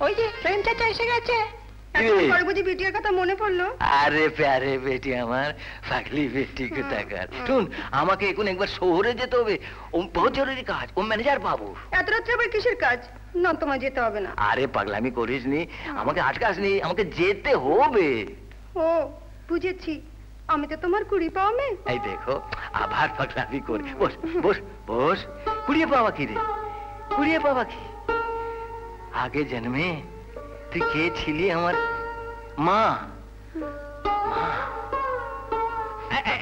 Speaker 10: ওই যে রহিম চাচা এসে গেছে। বুঝি বিটির কথা মনে পড়লো?
Speaker 9: আরে প্যারে বেটি আমার, পাগলি বেটি কোথাকার। শুন, আমাকে এখন একবার শহরে যেতে হবে, ও বহুত জরুরি কাজ, ও ম্যানেজার বাবু।
Speaker 10: এত রাত্রে আবার কিসের কাজ? না তোমার যেতে হবে না।
Speaker 9: আরে পাগলামি করিস নি, আমাকে আটকাস নি, আমাকে যেতে হবে।
Speaker 10: ও বুঝেছি, আমি তো তোমার কুড়ি পাওয়া মেয়ে।
Speaker 9: এই দেখো আবার পাগলামি করি। বস বস বস। কুড়িয়ে পাওয়া কি রে? কুড়িয়ে পাওয়া কি? আগে জন্মে তুই কে ছিলি? আমার মা।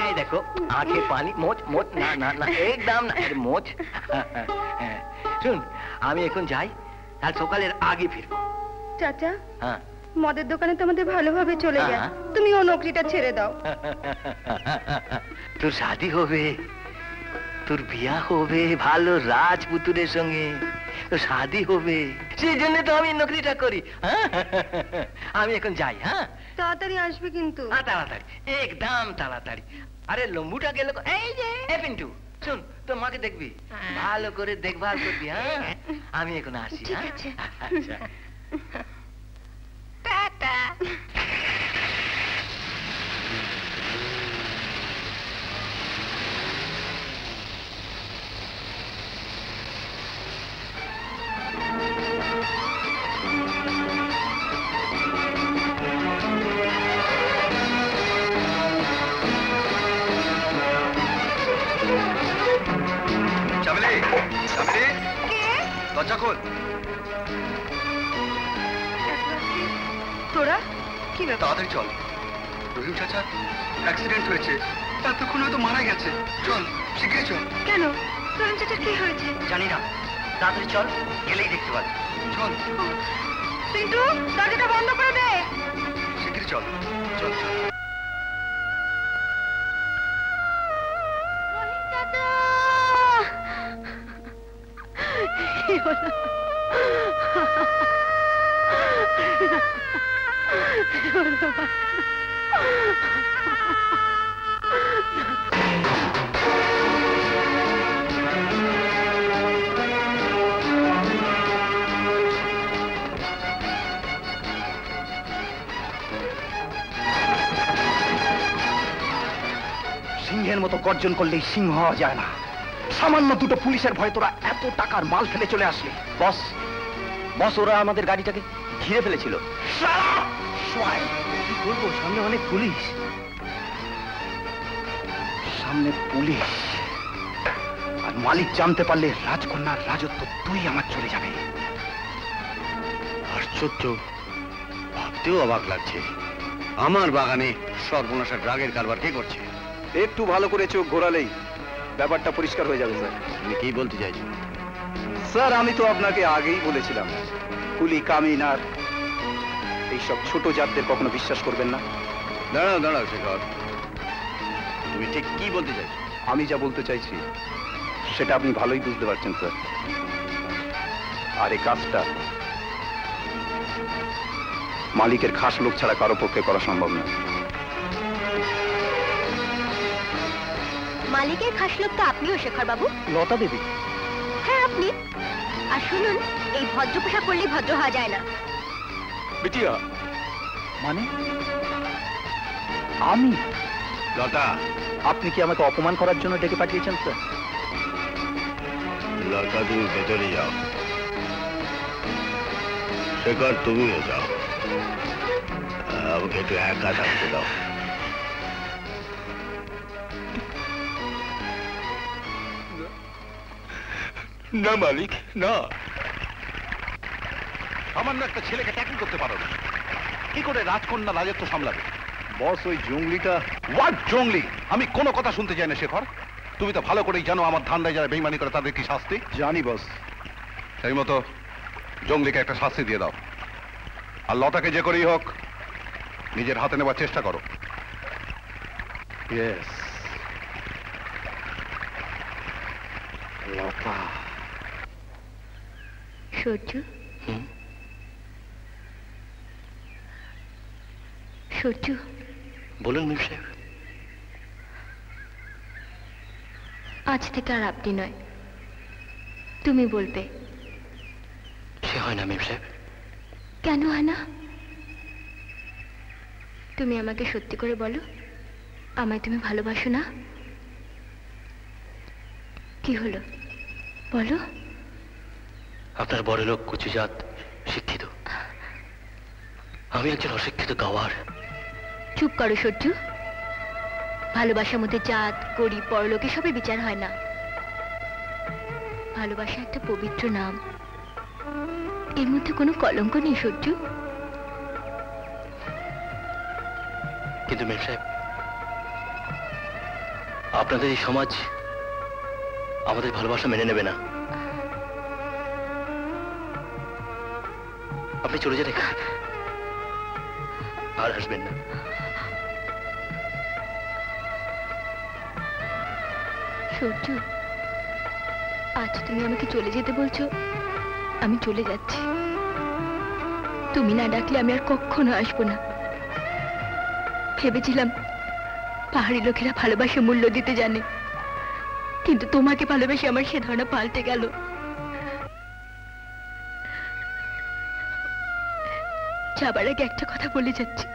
Speaker 9: এই দেখো আঁখে পানি, মোচ মোচ, না না না একদম না, মোচ। শুন, আমি এখন যাই, কাল সকালের আগে ফিরবো।
Speaker 10: চাচা,
Speaker 9: হ্যাঁ
Speaker 10: মদের দোকানে তো আমাদের ভালোভাবে চলে যায়, তুমি ও নকরিটা ছেড়ে দাও।
Speaker 9: তোর শাদি হবে, তোর বিয়া হবে ভালো রাজপুতুরের সঙ্গে, তোর শাদি হবে, সেই জন্য তো আমি নকরিটা করি। আমি এখন যাই। হ্যাঁ
Speaker 10: তাড়াতাড়ি আসবে কিন্তু।
Speaker 9: তাড়াতাড়ি, একদম তাড়াতাড়ি। আরে লম্বুটা গেল। এই যে পিন্টু, শুন, তোর মাকে দেখবি, ভালো করে দেখভাল করবি। হ্যাঁ আমি এখন আসি।
Speaker 10: ঠিক আছে।
Speaker 9: আচ্ছা
Speaker 11: টাটা।
Speaker 6: দরজা খোল।
Speaker 10: তোরা কি ব্যাপার?
Speaker 6: তাড়াতাড়ি চল, রহিম চাচা অ্যাক্সিডেন্ট হয়েছে, এতক্ষণ হয়তো মারা গেছে। চল শিখে চল।
Speaker 10: কেন? রহিম চাচার কি হয়েছে?
Speaker 9: জানি না, তাড়াতাড়ি চল, গেলেই দেখতে পাবি।
Speaker 6: চল
Speaker 10: পিন্টু, দরজাটা বন্ধ করে দে।
Speaker 6: শিগগিরই চল। চল চল।
Speaker 7: রহিম চাচা! কি হলো?
Speaker 6: সিংহের মতো গর্জন করলেই সিংহ হওয়া যায় না। সামান্য দুটো পুলিশের ভয়ে তোরা এত টাকার মাল ফেলে চলে আসলি।
Speaker 9: বস বস, ওরা আমাদের গাড়িটাকে ঘিরে ফেলেছিল।
Speaker 6: কি করবো, সামনে অনেক পুলিশ। সামনে পুলিশ আর মালিক জানতে পারলে রাজকন্যার রাজত্ব তুই আমার চলে যাবে।
Speaker 1: আশ্চর্য, ভাবতেও অবাক লাগছে। আমার বাগানে সর্বনাশা ড্রাগের কারবার কে করছে?
Speaker 5: একটু ভালো করে চোখ ঘোরালেই ব্যাপারটা পরিষ্কার হয়ে যাবে স্যার।
Speaker 1: তুমি কি বলতে চাইছো?
Speaker 5: স্যার, আমি তো আপনাকে আগেই বলেছিলাম, কুলি কামিন আর এইসব ছোট জাতদের কখনো বিশ্বাস করবেন না।
Speaker 1: দাঁড়াও দাঁড়াও শেখর, তুমি ঠিক কি বলতে চাইছো?
Speaker 5: আমি যা বলতে চাইছি সেটা আপনি ভালোই বুঝতে পারছেন স্যার। আর এই কাজটা মালিকের খাস লোক ছাড়া কারো পক্ষে করা সম্ভব না।
Speaker 7: মালিকের খাস লোক তো আপনিও, শেখর বাবু।
Speaker 5: লতা দেবী?
Speaker 7: হ্যাঁ, আপনি। আর শুনুন, এই ভদ্র পোশাক করলেই ভদ্র হওয়া যায় না।
Speaker 3: বিটিয়া,
Speaker 5: মানে আমি?
Speaker 1: লতা,
Speaker 5: আপনি কি আমাকে অপমান করার জন্য ডেকে পাঠিয়েছেন স্যার?
Speaker 1: লতা তুমি ভেতরে যাও, শেখর তুমিও যাও, আমাকে একটু একা থাকতে দাও।
Speaker 3: না মালিক, না।
Speaker 2: সামান্য একটা ছেলেকে ট্যাকেল করতে পারো না, কি করে রাজকন্যা রাজত্ব সামলাবে?
Speaker 5: বস, ওই জঙ্গলিটা।
Speaker 2: হোয়াট জঙ্গলি? আমি কোনো কথা শুনতে চাই না শেখর। তুমি তো ভালো করেই জানো আমার ধান্দায় যারা বেইমানি করে তাদের কি শাস্তি।
Speaker 5: জানি বস।
Speaker 2: সেই মতো জঙ্গলিকে একটা শাস্তি দিয়ে দাও, আর লতাকে যে করেই হোক নিজের হাতে নেবার চেষ্টা করো।
Speaker 5: ইয়েস, লতা।
Speaker 7: সূর্য, সূর্য,
Speaker 9: বলুন মিম সাহেব।
Speaker 7: আজ থেকে আর আপনি নয়, তুমি বলবে।
Speaker 9: সে হয় না মিম সাহেব।
Speaker 7: কেন হয় না? তুমি আমাকে সত্যি করে বলো, আমায় তুমি ভালোবাসো না? কি হলো বলো?
Speaker 9: আপনার বড় লোক, কুচুজাত, শিক্ষিত, আমি একজন অশিক্ষিত গাওয়ার।
Speaker 7: চুপ করো সূর্য। ভালোবাসার মধ্যে জাত, গরিব, পরলোক এসবের বিচার হয় না। ভালোবাসা একটা পবিত্র নাম, এর মধ্যে কোনো কলঙ্ক নেই সূর্য।
Speaker 9: কিন্তু মিম সাহেব, আপনাদের এই সমাজ আমাদের ভালোবাসা মেনে নেবে না। আপনি চলে যান এখান থেকে, আর আসবেন না।
Speaker 7: সূর্য, আজ তুমি আমাকে চলে যেতে বলছো, আমি চলে যাচ্ছি। তুমি না ডাকলে আমি আর কখনো আসবো না। ভেবেছিলাম পাহাড়ি লোকেরা ভালোবাসা মূল্য দিতে জানে, কিন্তু তোমাকে ভালোবেসে আমার সে ধারণা পাল্টে গেল। যাবার আগে একটা কথা বলে যাচ্ছি,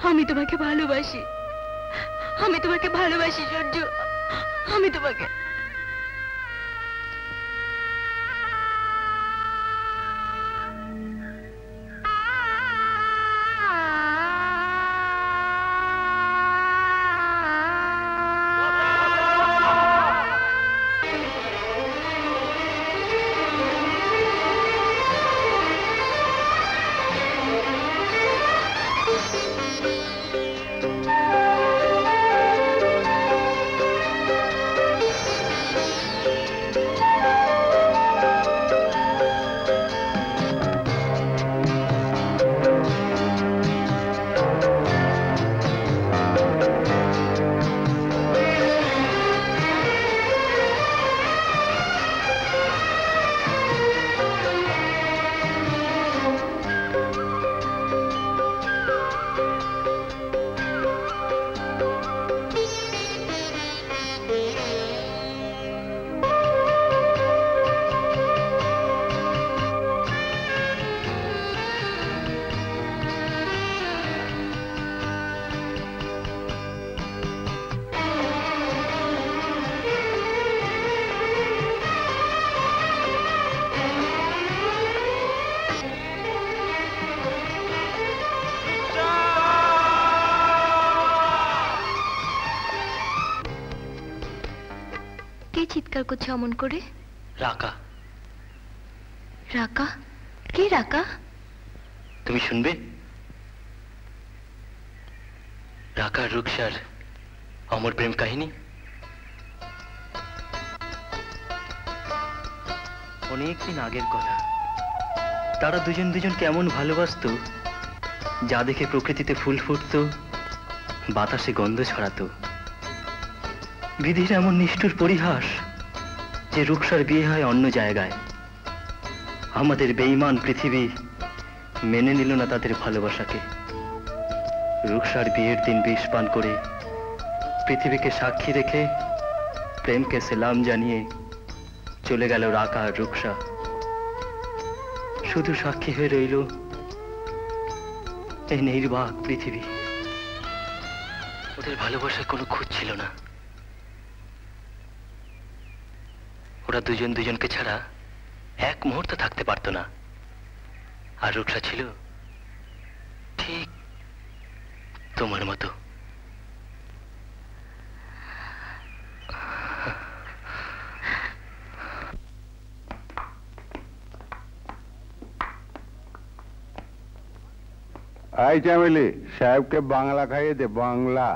Speaker 7: আমি তোমাকে ভালোবাসি। আমি তোমাকে ভালোবাসি সূর্য, আমি তোমাকে। চিৎকার করছে অমন করে?
Speaker 9: রাকা।
Speaker 7: রাকা? কে রাকা?
Speaker 9: তুমি শুনবে? রাকা রুকসার অমর প্রেম কাহিনী। অনেকদিন আগের কথা। তারা দুজন দুজনকে এমন ভালোবাসতো যা দেখে প্রকৃতিতে ফুল ফুটতো, বাতাসে গন্ধ ছড়াতো। বিধির এমন নিষ্ঠুর পরিহাস যে রুকসার বিয়ে হয় অন্য জায়গায়। আমাদের বেঈমান পৃথিবী মেনে নিল না তাদের ভালোবাসাকে। রুকসার বিয়ের দিন বিষ পান করে পৃথিবীকে সাক্ষী রেখে প্রেমকে সেলাম জানিয়ে চলে গেল রাকা আর রুকসা। শুধু সাক্ষী হয়ে রইল এই নির্বাক পৃথিবী। ওদের ভালোবাসায় কোনো খুঁত ছিল না। ওরা দুজন দুজনকে ছাড়া এক মুহূর্ত থাকতে পারত না। আর রুকসা ছিল ঠিক তোমার মতো।
Speaker 2: আই চামেলি, সাহেবকে বাংলা খাইয়ে দে, বাংলা।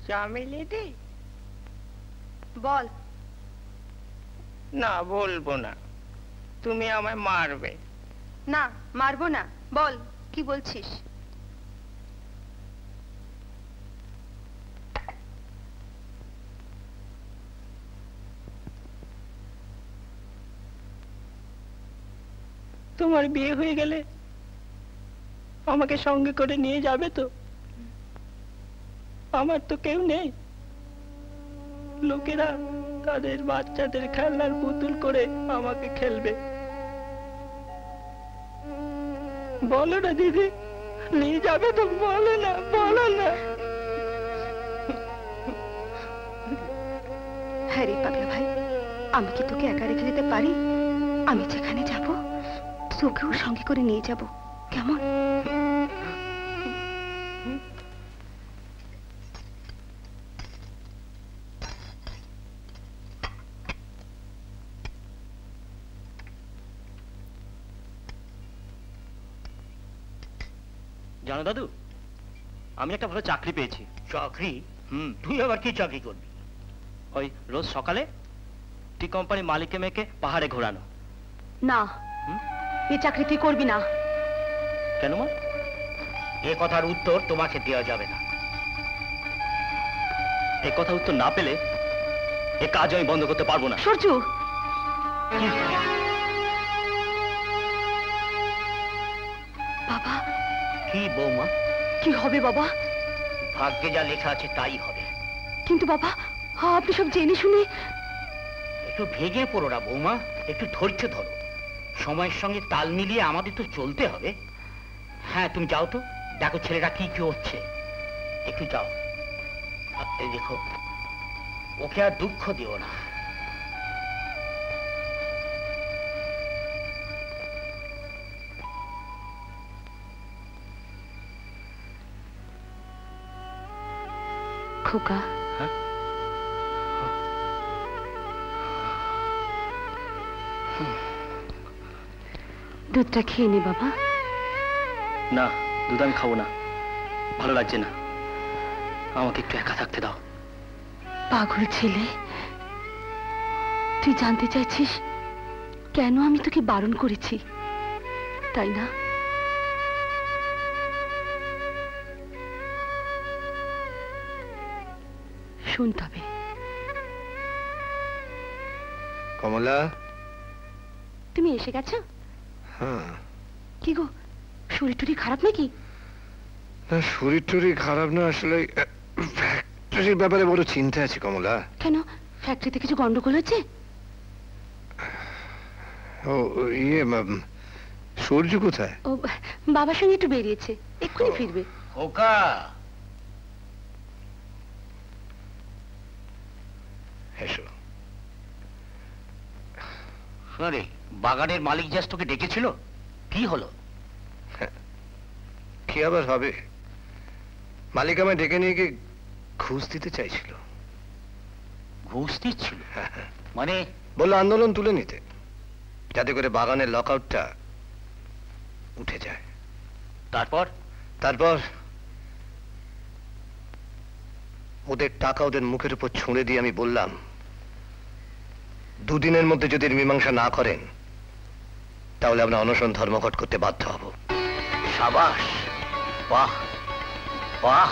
Speaker 11: চামেলি দি
Speaker 10: বল।
Speaker 11: না বলবো না, তুমি আমায় মারবে।
Speaker 10: না মারবো না, বল কি বলছিস।
Speaker 11: তোমার বিয়ে হয়ে গেলে আমাকে সঙ্গে করে নিয়ে যাবে তো? আমার তো কেউ নেই। লোকেরা তাদের বাচ্চাদের খেলনার পুতুল করে আমাকে খেলবে। বলো না দিদি, নিয়ে যাবে তো? বলো না, বলো না।
Speaker 10: হ্যাঁ রে পাগলা ভাই, আমি কি তোকে একা রেখে যেতে পারি? আমি যেখানে যাব তোকেও সঙ্গে করে নিয়ে যাব, কেমন?
Speaker 9: জানো দাদু, আমি একটা ভালো চাকরি পেয়েছি। চাকরি? তুই আবার কি চাকরি করবি? ওই রোজ সকালে টি কোম্পানির মালিকের মেয়েকে পাহাড়ে ঘোরানো।
Speaker 10: না, এই চাকরি তুই করবি না।
Speaker 9: কেন মা? এ কথার উত্তর তোমাকে দেওয়া যাবে না। এ কথা উত্তর না পেলে এ কাজ আমি বন্ধ করতে পারবো না।
Speaker 10: সূর্য, বাবা।
Speaker 9: কি বৌমা?
Speaker 10: কি হবে বাবা?
Speaker 9: ভাগ্যে যা লেখা আছে তাই হবে।
Speaker 10: কিন্তু বাবা, আপনি সব জেনে শুনে।
Speaker 9: একটু ভেঙে পড়ো না বৌমা, একটু ধৈর্য ধরো। সময়ের সঙ্গে তাল মিলিয়ে আমাদের তো চলতে হবে। হ্যাঁ, তুমি যাও তো, দেখো ছেলেটা কি কি হচ্ছে। একটু যাও, এই দেখো, ওকে আর দুঃখ দিও না।
Speaker 10: খোকা, দুধটা খেয়ে নে বাবা।
Speaker 9: না, দুধ আমি খাবো না, ভালো লাগছে না। আমাকে একটু একা থাকতে দাও।
Speaker 10: পাগল ছেলে, তুই জানতে চাইছিস কেন আমি তোকে বারণ করেছি, তাই না? শুন তবে।
Speaker 1: কমলা,
Speaker 10: তুমি এসে গেছো?
Speaker 1: হ্যাঁ।
Speaker 10: কি গো, শরীর টরীর খারাপ নাকি?
Speaker 1: না, শরীর টরীর খারাপ না, আসলে ফ্যাক্টরির ব্যাপারে বড় চিন্তা আছে কমলা।
Speaker 10: কেন, ফ্যাক্টরিতে কিছু গন্ডগোল হচ্ছে?
Speaker 1: ও ইয়ে, সূর্য কোথায়?
Speaker 10: ও বাবার সঙ্গে একটু বেরিয়েছে, এক্ষুনি ফিরবে।
Speaker 9: ওকা,
Speaker 1: এসো।
Speaker 9: শোনে, বাগানের মালিক জাস্ট তোকে ডেকেছিল, কি হলো?
Speaker 1: কি আবার হবে, মালিক আমায় ডেকে নিয়ে গিয়ে ঘুষ দিতে চাইছিল।
Speaker 9: ঘুষ দিচ্ছিল? মানে?
Speaker 1: বললো আন্দোলন তুলে নিতে, যাতে করে বাগানের লকআউটটা উঠে যায়।
Speaker 9: তারপর?
Speaker 1: তারপর ওদের টাকা ওদের মুখের উপর ছুঁড়ে দিয়ে আমি বললাম, দুদিনের মধ্যে যদি মীমাংসা না করেন তাহলে আমরা অনশন ধর্মঘট করতে বাধ্য হব।
Speaker 9: সাবাস, বাহ বাহ,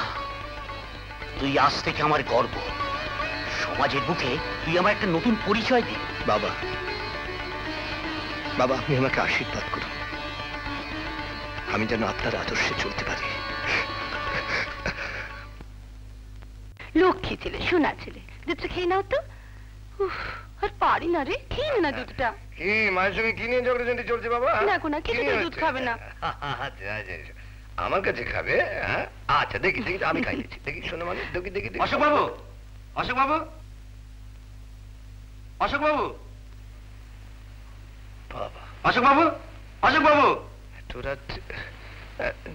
Speaker 9: তুই আজ থেকে আমার গর্ব। সমাজের বুকে তুই আমার একটা নতুন পরিচয় দে।
Speaker 1: বাবা, বাবা, আপনি আমাকে আশীর্বাদ করুন, আমি যেন আপনার আদর্শে চলতে পারি।
Speaker 10: লক্ষ্মী ছেলে, শোনা ছেলে, দুধটা খেয়ে নাও তো। আর পারি না রে, খেয়ে না দুধটা।
Speaker 1: কি মায়ের সঙ্গে কি নিয়ে ঝগড়াঝাটি চলছে বাবা?
Speaker 10: দেখো না, কিছু দুধ খাবে না।
Speaker 1: আমার কাছে খাবে? আচ্ছা, দেখি দেখি, আমি খাই দিচ্ছি, দেখি। শোনো মানে, দেখি দেখি।
Speaker 9: অশোক বাবু, অশোক বাবু, অশোক বাবু,
Speaker 1: বাবা,
Speaker 9: অশোক বাবু, অশোক বাবু।
Speaker 1: তোরা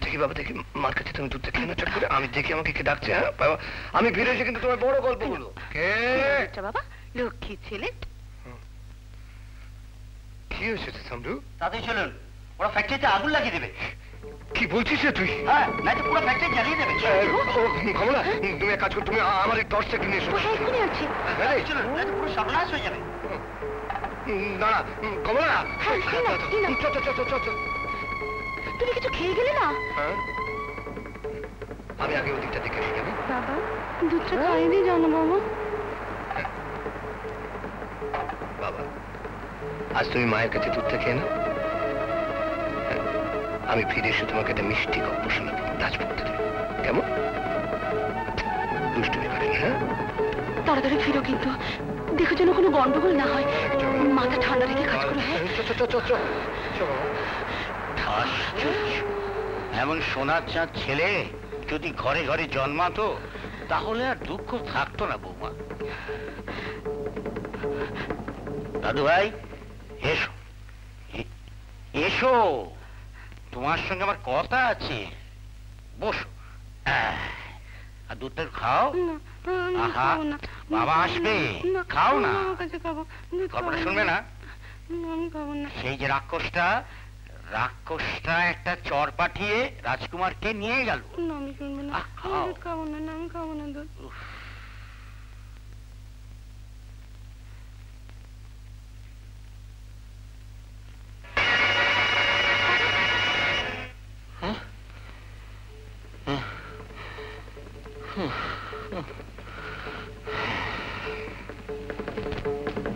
Speaker 1: দেখি বাবা, দেখি, মার কাছে তুমি দুধটা খেয়ে না চট করে। আমি দেখি আমাকে কে ডাকছে। হ্যাঁ বাবা, আমি ফিরে এসে কিন্তু তোমার বড় গল্প হলো। কে
Speaker 10: বাবা? লক্ষ্মী ছেলে।
Speaker 1: কি হয়েছে সামরু?
Speaker 9: তাতেই চলুন, ওরা ফ্যাক্টরিতে আগুন লাগিয়ে দেবে। কি বলছিস রে তুই?
Speaker 4: হ্যাঁ, নাই তো পুরো ফ্যাক্টরি জ্বালিয়ে দেবে।
Speaker 9: কমলা, তুমি এক কাজ করো, তুমি আমার এই টর্চটা কিনে এসো।
Speaker 10: এক্ষুনি আছে।
Speaker 4: চলো, নাই তো পুরো সর্বনাশ হয়ে যাবে।
Speaker 9: না না, কমলা,
Speaker 10: তুমি কিছু খেয়ে গেলে না?
Speaker 9: আমি আগে ওদিকটা দেখে আসি। কেন
Speaker 10: বাবা, দুধটা খাইয়ে জানো বাবা?
Speaker 9: বাবা, আজ তুমি মায়ের কাছে দুধটা খেয়ে নাও। আমি ফিরে এসে তোমাকে একটা মিষ্টি গল্প শোনাবো, রাজ পড়তে দেবে। কেমন? দুষ্টুমি করেনি? হ্যাঁ,
Speaker 10: তাড়াতাড়ি ফিরো কিন্তু, দেখো যেন কোনো গন্ডগোল না হয়। মাথা ঠান্ডা রেখে কাজ করো।
Speaker 9: এমন সোনার চাঁদ ছেলে যদি ঘরে ঘরে জন্মাতো তাহলে আর দুঃখ থাকতো না বৌমা। দাদু ভাই, এসো এসো, তোমার সঙ্গে আমার কথা আছে। বসো, আর দুধটা খাও। আহা, বাবা আসবে, খাও না। গল্পটা শুনবে না? সেই যে রাক্ষসটা একটা চর পাঠিয়ে রাজকুমারকে নিয়ে গেল।
Speaker 10: আমি শুনবো না, আমি খাবো না, আমি খাবো না দুধ।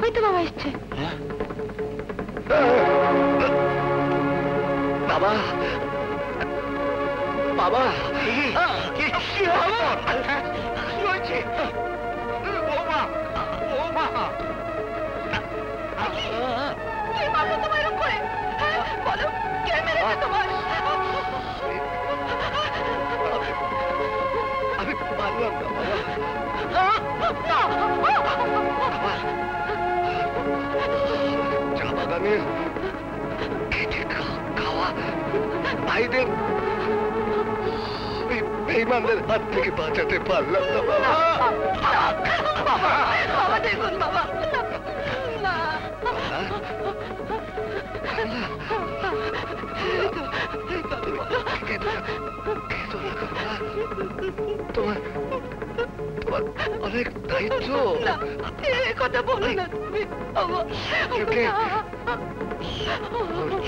Speaker 10: ওই তো বাবা এসছে।
Speaker 9: বাবা, বাবা, কি হয়েছে? বৌমা, বৌমা,
Speaker 10: কে মারলো তোমার এরকম করে? বলো, কে মেরেছে তোমার?
Speaker 9: আমি পারলাম না বাবা। চা বাগানের কেটে খাওয়া ভাইদের বেঈমানদের হাত থেকে বাঁচাতে পারলাম না বাবা।
Speaker 10: বাবা দেখুন বাবা,
Speaker 9: তোমার অনেক দায়িত্ব।
Speaker 10: কথা বলো না তুমি।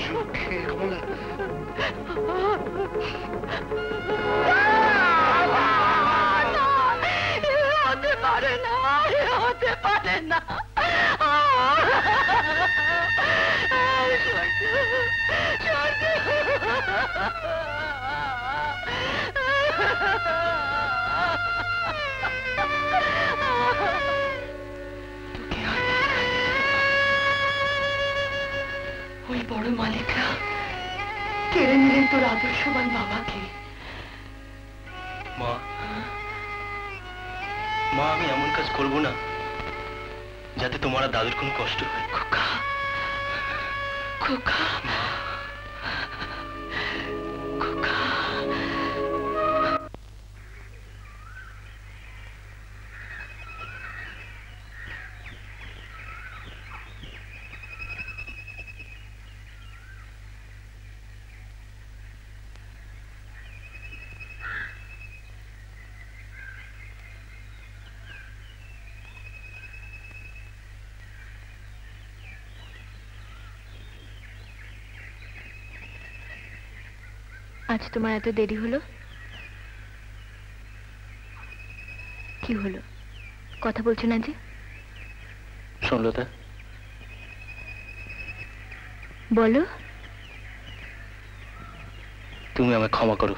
Speaker 9: চোখে কমলা,
Speaker 10: হতে পারে না, হতে পারে না। ওই বড় মালিকরা কেড়ে নিলেন তোর আদর্শবান বাবাকে।
Speaker 3: মা, মা, আমি এমন কাজ করবো না যাতে তোমার আর দাদুর কোনো কষ্ট হয়।
Speaker 10: খোকা, খোকা, খোকা। আজ তোমার এত দেরি হলো? কি হলো, কথা বলছো না যে?
Speaker 3: শোন লতা,
Speaker 7: বলো।
Speaker 3: তুমি আমায় ক্ষমা করো।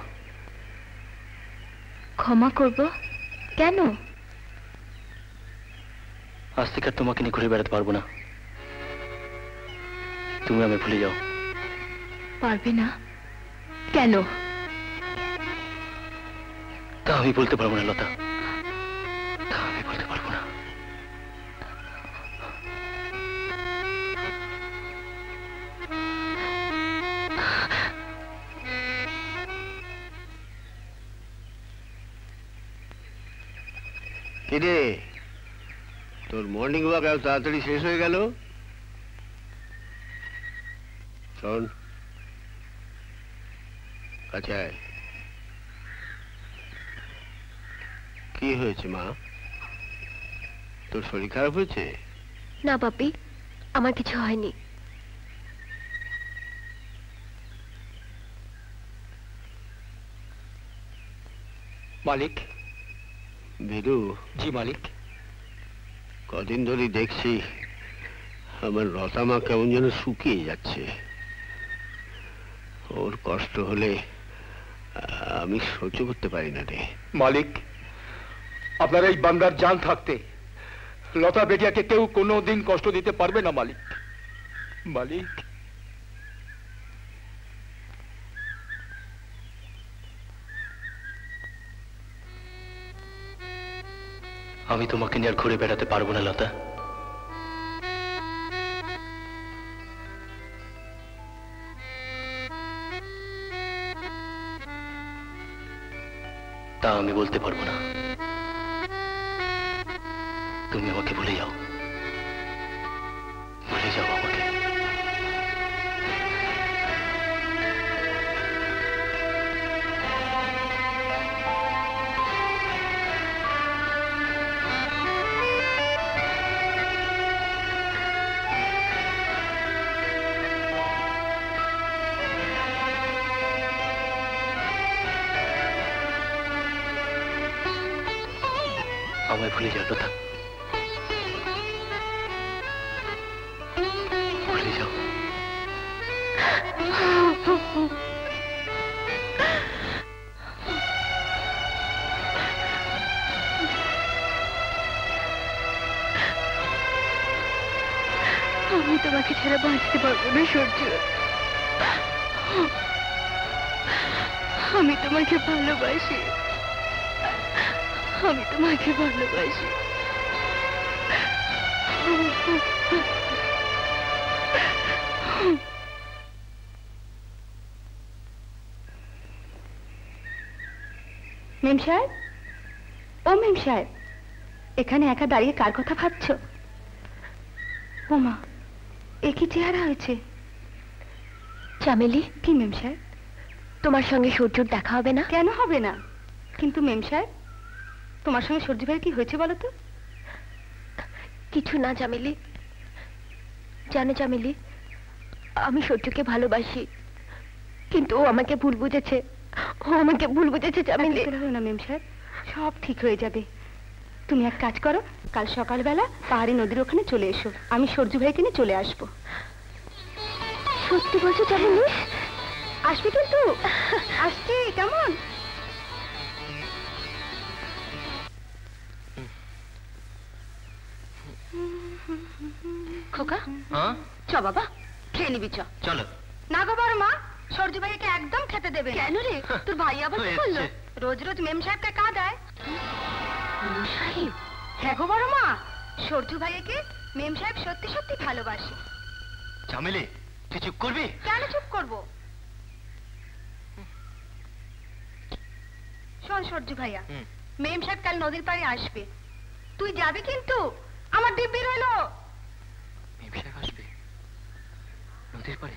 Speaker 7: ক্ষমা করব? কেন?
Speaker 3: আজ থেকে আর তোমাকে নিয়ে ঘুরে বেড়াতে পারবো না। তুমি আমায় ভুলে যাও।
Speaker 7: পারবে না? কেন?
Speaker 3: তা আমি বলতে পারবো না লতা, তা আমি বলতে পারবো না।
Speaker 1: কিরে, তোর মর্নিং ওয়াক এত তাড়াতাড়ি শেষ হয়ে গেল? শোন, কাছে আয়। কি হয়েছে মা? তোর শরীর খারাপ হয়েছে?
Speaker 7: না বাপি, আমার কিছু হয়নি।
Speaker 3: মালিক।
Speaker 1: বেদু।
Speaker 3: জি মালিক।
Speaker 1: কদিন ধরে দেখছি আমার লতামা কেমন যেন শুকিয়ে যাচ্ছে। ওর কষ্ট হলে আমি সহ্য করতে পারি না রে।
Speaker 3: মালিক, আপনার এই বান্দার জান থাকতে লতা বেটিয়াকে কেউ কোনোদিন কষ্ট দিতে পারবে না মালিক। মালিক,
Speaker 9: আমি তোমাকে নিয়ে আর ঘুরে বেড়াতে পারবো না লতা। তা আমি বলতে পারবো না। তুমি আমাকে ভুলে যাও, ভুলে যাও আমাকে। আমায় ভুলে যাও লতা, ভুলে যাও।
Speaker 7: আমি তোমাকে ছাড়া বাঁচতে পারবো না সূর্য। আমি তোমাকে ভালোবাসি, আমি তোমাকে ভালোবাসি।
Speaker 10: মেম সাহেব, ও মেম সাহেব, এখানে একা দাঁড়িয়ে কার কথা ভাবছো? ওমা, এ কি চেহারা হয়েছে?
Speaker 7: চামেলি।
Speaker 10: কি মেম সাহেব?
Speaker 7: তোমার সঙ্গে সূর্যর দেখা হবে না?
Speaker 10: কেন হবে না? কিন্তু মেম সাহেব, তোমার সঙ্গে সূর্য ভাইয়ের কি হয়েছে বলো তো?
Speaker 7: কিছু না চামেলি। জানো চামেলি, আমি সূর্যকে ভালোবাসি, কিন্তু ও আমাকে ভুল বুঝেছে। ও আমাকে ভুল বুঝেছে চামেলি।
Speaker 10: না মেম সাহেব, সব ঠিক হয়ে যাবে। তুমি এক কাজ করো, কাল সকালবেলা পাহাড়ি নদীর ওখানে চলে এসো, আমি সূর্য ভাইকে নিয়ে চলে আসবো।
Speaker 7: সত্যি বলছো চামেলি?
Speaker 10: আসবে কিন্তু? আসছি, কেমন? খোকা, চ বাবা, খেয়ে নিবি চ।
Speaker 9: চলো।
Speaker 10: না গো বড় মা, সূর্য ভাইকে একদম খেতে দেবে। কেন রে? তোর ভাই আবার কি করলো? রোজ রোজ মেম সাহেবকে কাঁদায়। সাহেব? হ্যাঁ গো বড় মা, সূর্য ভাইকে মেম সাহেব সত্যি সত্যি ভালোবাসে।
Speaker 9: চামেলি, তুই চুপ করবি?
Speaker 10: কেন চুপ করবো? শোন সূর্য ভাইয়া, মেম সাহেব কাল নদীর পাড়ে আসবে, তুই যাবি কিন্তু। আমার দিব্যি রইলো।
Speaker 9: মেম সাহেব আসবে নদীর পাড়ে?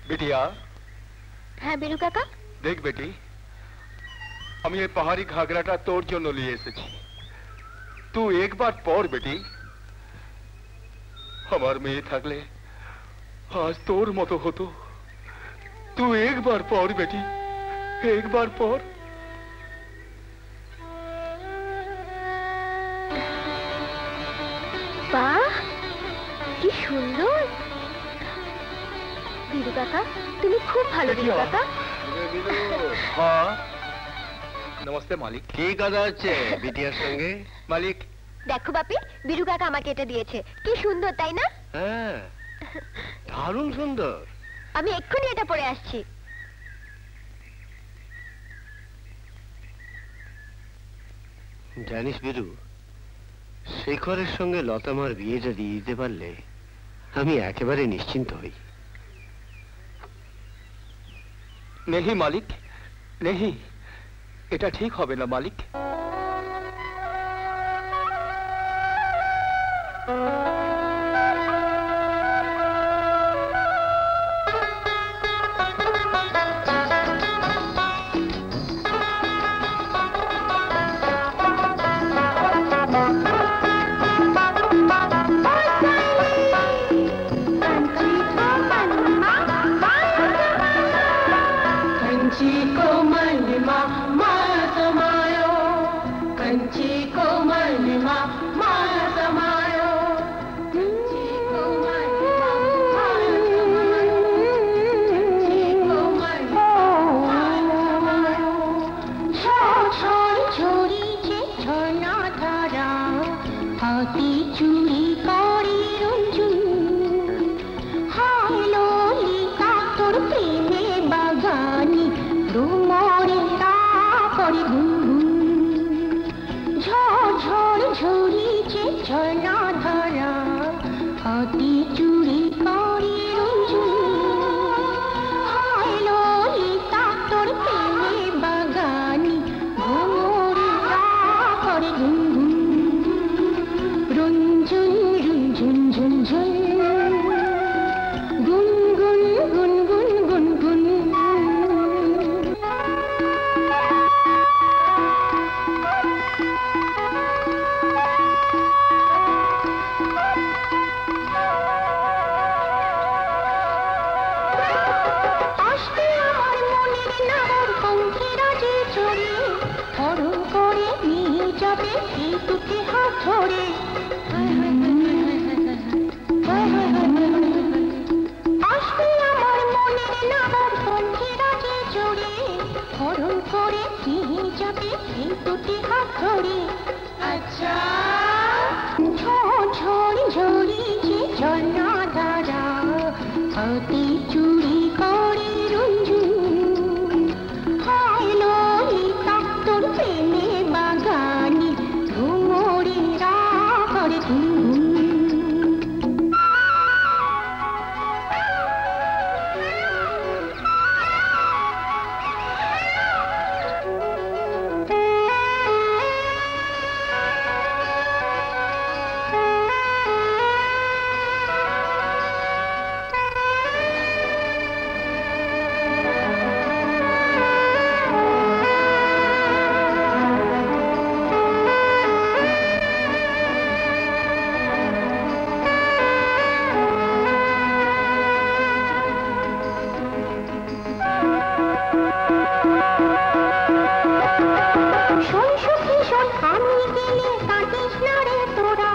Speaker 3: बेटिया।
Speaker 7: হ্যাঁ বীরু কাকা।
Speaker 3: দেখ বেটি, আমি এই পাহাড়ি ঘাগরাটা তোর জন্য নিয়ে এসেছি। তুই একবার পর বেটি। আমার মেয়ে থাকলে আজ তোর মতো হতো। তুই একবার পর বেটি, একবার পর।
Speaker 7: বাহ, কি সুন্দর। বীরু কাকা, তুমি খুব ভালো বীরু কাকা।
Speaker 3: हाँ नमस्ते मालिक।
Speaker 1: কি কথা হচ্ছে বিটিয়ার সঙ্গে?
Speaker 3: मालिक
Speaker 7: দেখো বাপি, বীরু কাকা আমাকে এটা দিয়েছে। কি সুন্দর তাই না?
Speaker 1: হ্যাঁ, দারুণ সুন্দর।
Speaker 7: আমি এক্ষুনি এটা পরে আসছি।
Speaker 1: জানিস বীরু, শেখরের সঙ্গে লতামার বিয়েটা দিয়ে দিতে পারলে আমি একেবারে নিশ্চিন্ত হই।
Speaker 3: नहीं मालिक, नहीं, এটা ঠিক হবে না মালিক।
Speaker 12: कंची कोमल माया समायो कंची कोमल माया समायो कंची कोमल माया समायो कंची कोमल माया समायो छोड़ छोड़ी जे झरना धारा हाथी चूड़ी करी रंजुन हाय ललिता तोर प्रेमे बागानी रुमरे करे गुनगुन झड़ झड़ झड़ीছে ঝরনা ধারা হাতি চুড়ি করি রঞ্জুন হায় ললিতা তোর প্রেমে বাগানি ভ্রমরে করে গুনগুন রঞ্জুন রঞ্জুন ঝুনঝুন গুনগুন গুনগুন গুনগুন আসতে আমার মনের নাগর পঙ্খিরা যে চড়ে হরণ করে নিয়ে যাবে এই দুটি হাত ধরে আসতে আমার মনের নাগর পঙ্খিরা যে চড়ে হরণ করে নিয়ে যাবে এই দুটি হাত ধরে আচ্ছা ঝড় ঝড় ঝড়িছে ঝরনা ধারা হাতি চুড়ি করে রঞ্জুন হায় ললিতা তোর প্রেমে বাগানি ঘুমরে করে গুনগুন শোন সখী শোন আমি গেলে কাটিস না রে তোরা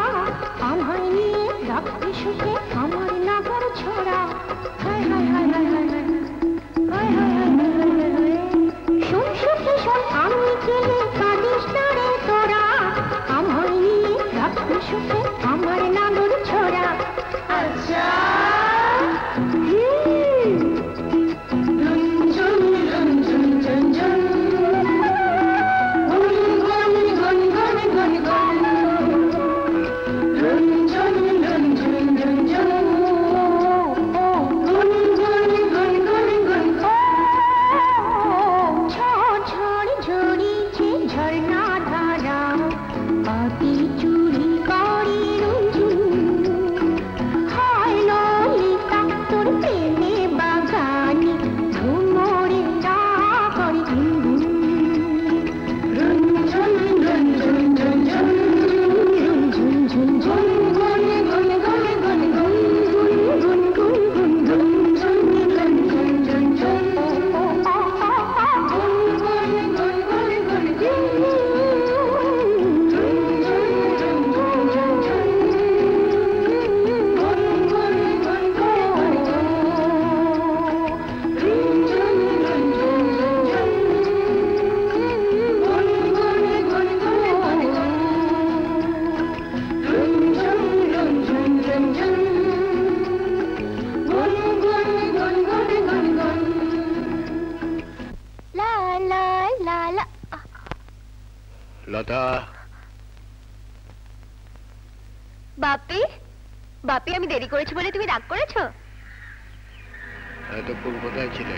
Speaker 12: আমায় নিয়ে রাখবি সুখে আমার নাগর ছোড়া হায় হায় হায় হায় হায় হায় হায় হায় হায় হায় শোন সখী শোন আমি গেলে কাটিস না রে তোরা আমায় নিয়ে রাখবি সুখে আমার নাগর ছোড়া আচ্ছা রঞ্জন রঞ্জন রঞ্জন ঝরনা ধারা হাতি চুড়ি করি রঞ্জুন হায় ললিতা তোর প্রেমে বাগানি ঘুমরে করে গুনগুন রঞ্জন রঞ্জন রঞ্জন রঞ্জন ঝুনঝুন গুন গুন গুন গুন গুন গুন গুন গুন গুন রঞ্জন রঞ্জন রঞ্জন
Speaker 1: লতা
Speaker 7: বাপি বাপি আমি দেরি করেছি বলে তুমি রাগ করেছো
Speaker 1: এতক্ষণ কোথায় ছিলে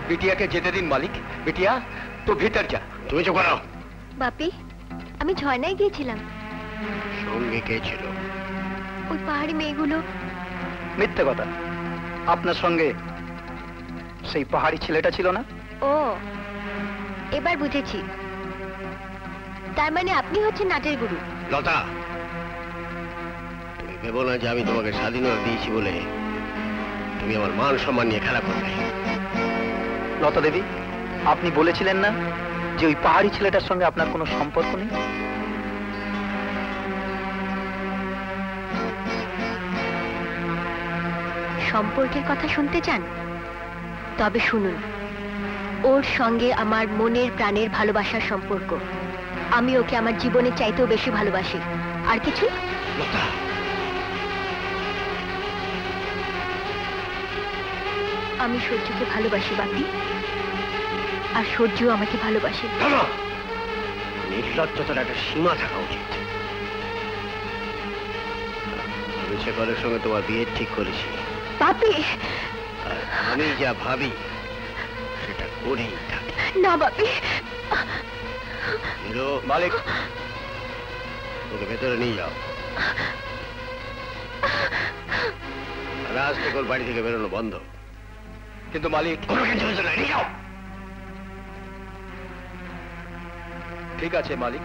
Speaker 3: बिटिया के जेते दिन मालिक बिटिया तो भीतर जा
Speaker 1: তুমি চুপ করো
Speaker 7: বাপি আমি ঝর্ণায় গিয়েছিলাম
Speaker 1: সঙ্গে কে ছিল
Speaker 7: ওই পাহাড়ি মেয়েগুলো
Speaker 6: মিথ্যে কথা আপনার সঙ্গে সেই পাহাড়ি ছেলেটা ছিল না
Speaker 7: ও এবার বুঝেছি তার মানে আপনি হচ্ছেন নাটের গুরু
Speaker 1: লতা তুমি ভেবো না যে আমি তোমাকে স্বাধীনতা দিয়েছি বলে তুমি আমার মান সম্মান নিয়ে খেলা করবে
Speaker 6: লতা দেবী, আপনি বলেছিলেন না যে ওই পাহাড়ি ছেলেটার সঙ্গে আপনার কোনো সম্পর্ক নেই?
Speaker 7: সম্পর্কের কথা শুনতে চান? তবে শুনুন, ওর সঙ্গে আমার মনের প্রাণের ভালোবাসার সম্পর্ক। আমি ওকে আমার জীবনের চাইতেও বেশি ভালোবাসি। আর কিছু? আমি সূর্যকে ভালোবাসি বাপি, আর সূর্য আমাকে ভালোবাসে।
Speaker 1: নির্লজ্জতার একটা সীমা থাকা উচিত। আমি শেখরের সঙ্গে তোমার বিয়ে ঠিক করেছি
Speaker 7: বাপি।
Speaker 1: আমি যা ভাবি সেটা করেই থাকি।
Speaker 7: না বাপি।
Speaker 1: মালিক, ওকে ভেতরে নিয়ে যাও। আজ থেকে ওর বাড়ি থেকে বেরোনো বন্ধ।
Speaker 3: কিন্তু মালিক,
Speaker 1: কোনো কিছু হয়েছে না, নিয়ে যাও।
Speaker 3: ঠিক আছে মালিক।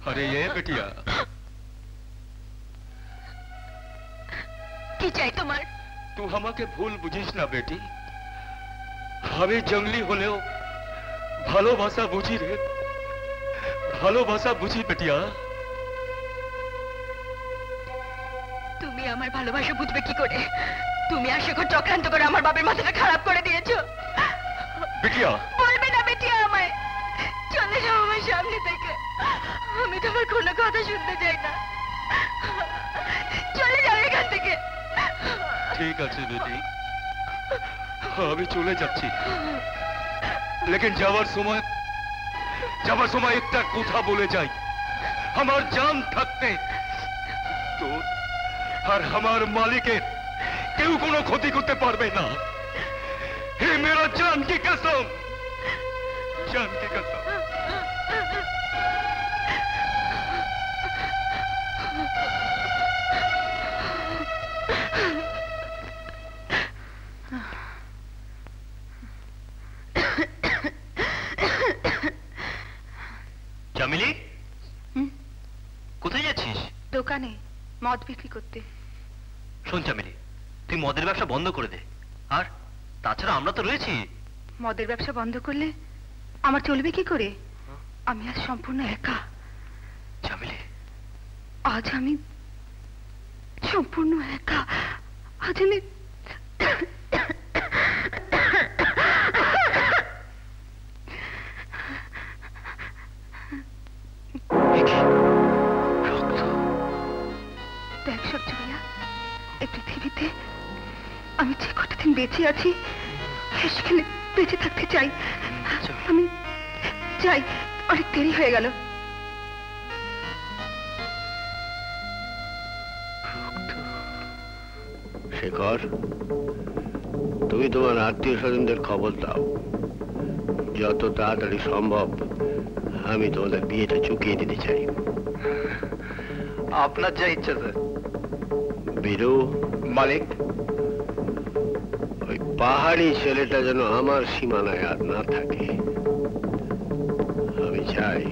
Speaker 13: अरे ये बेटिया,
Speaker 7: কি চাই তোমার?
Speaker 13: तू আমাকে ভুল বুঝিস না বেটি। আমি জঙ্গলি হলেও ভালোবাসা বুঝি রে, ভালোবাসা বুঝি বেটিয়া।
Speaker 7: তুমি আমার ভালোবাসা বুঝবে কি করে? তুমি আর শেখর চক্রান্ত করে আমার বাবার মাথাটা খারাপ করে দিয়েছো।
Speaker 13: বেটিয়া,
Speaker 7: বলবে না বেটিয়া আমায়? চলে যাও আমার সামনে থেকে। আমি তোমার কোনো কথা শুনতে চাই না। চলে যাও এখান থেকে।
Speaker 13: ঠিক আছে বেটি, আমি চলে যাচ্ছি। लेकिन যাওয়ার সময় একটা কথা বলে যাই। আমার জান থাকতে তোর আর আমার মালিকের কেউ কোনো ক্ষতি করতে পারবে না। হে মেরা জান কি কসম, জান কি কসম।
Speaker 9: চামেলি, কোথায় যাচ্ছিস?
Speaker 10: দোকানে মদ বিক্রি করতে।
Speaker 9: শোন চামেলি, তুই মদের ব্যবসা বন্ধ করে দে। আর তাছাড়া আমরা তো রয়েছি।
Speaker 10: মদের ব্যবসা বন্ধ করলে আমার চলবে কি করে? আমি আজ সম্পূর্ণ একা।
Speaker 9: চামেলি,
Speaker 10: আজ আমি সম্পূর্ণ একা। আজ আমি দেখ সূর্য ভাইয়া, এই পৃথিবীতে আমি যে কটা দিন বেঁচে আছি সেখানে বেঁচে থাকতে চাই। আমি চাই। অনেক দেরি হয়ে গেল।
Speaker 1: শেখর, তুমি তোমার আত্মীয় স্বজনদের খবর দাও। যত তাড়াতাড়ি সম্ভব আমি তোমাদের বিয়েটা চুকিয়ে দিতে চাই।
Speaker 6: আপনার যা ইচ্ছা স্যার।
Speaker 1: বীরু,
Speaker 3: মালিক,
Speaker 1: ওই পাহাড়ি ছেলেটা যেন আমার সীমানায় আর না থাকে। আমি চাই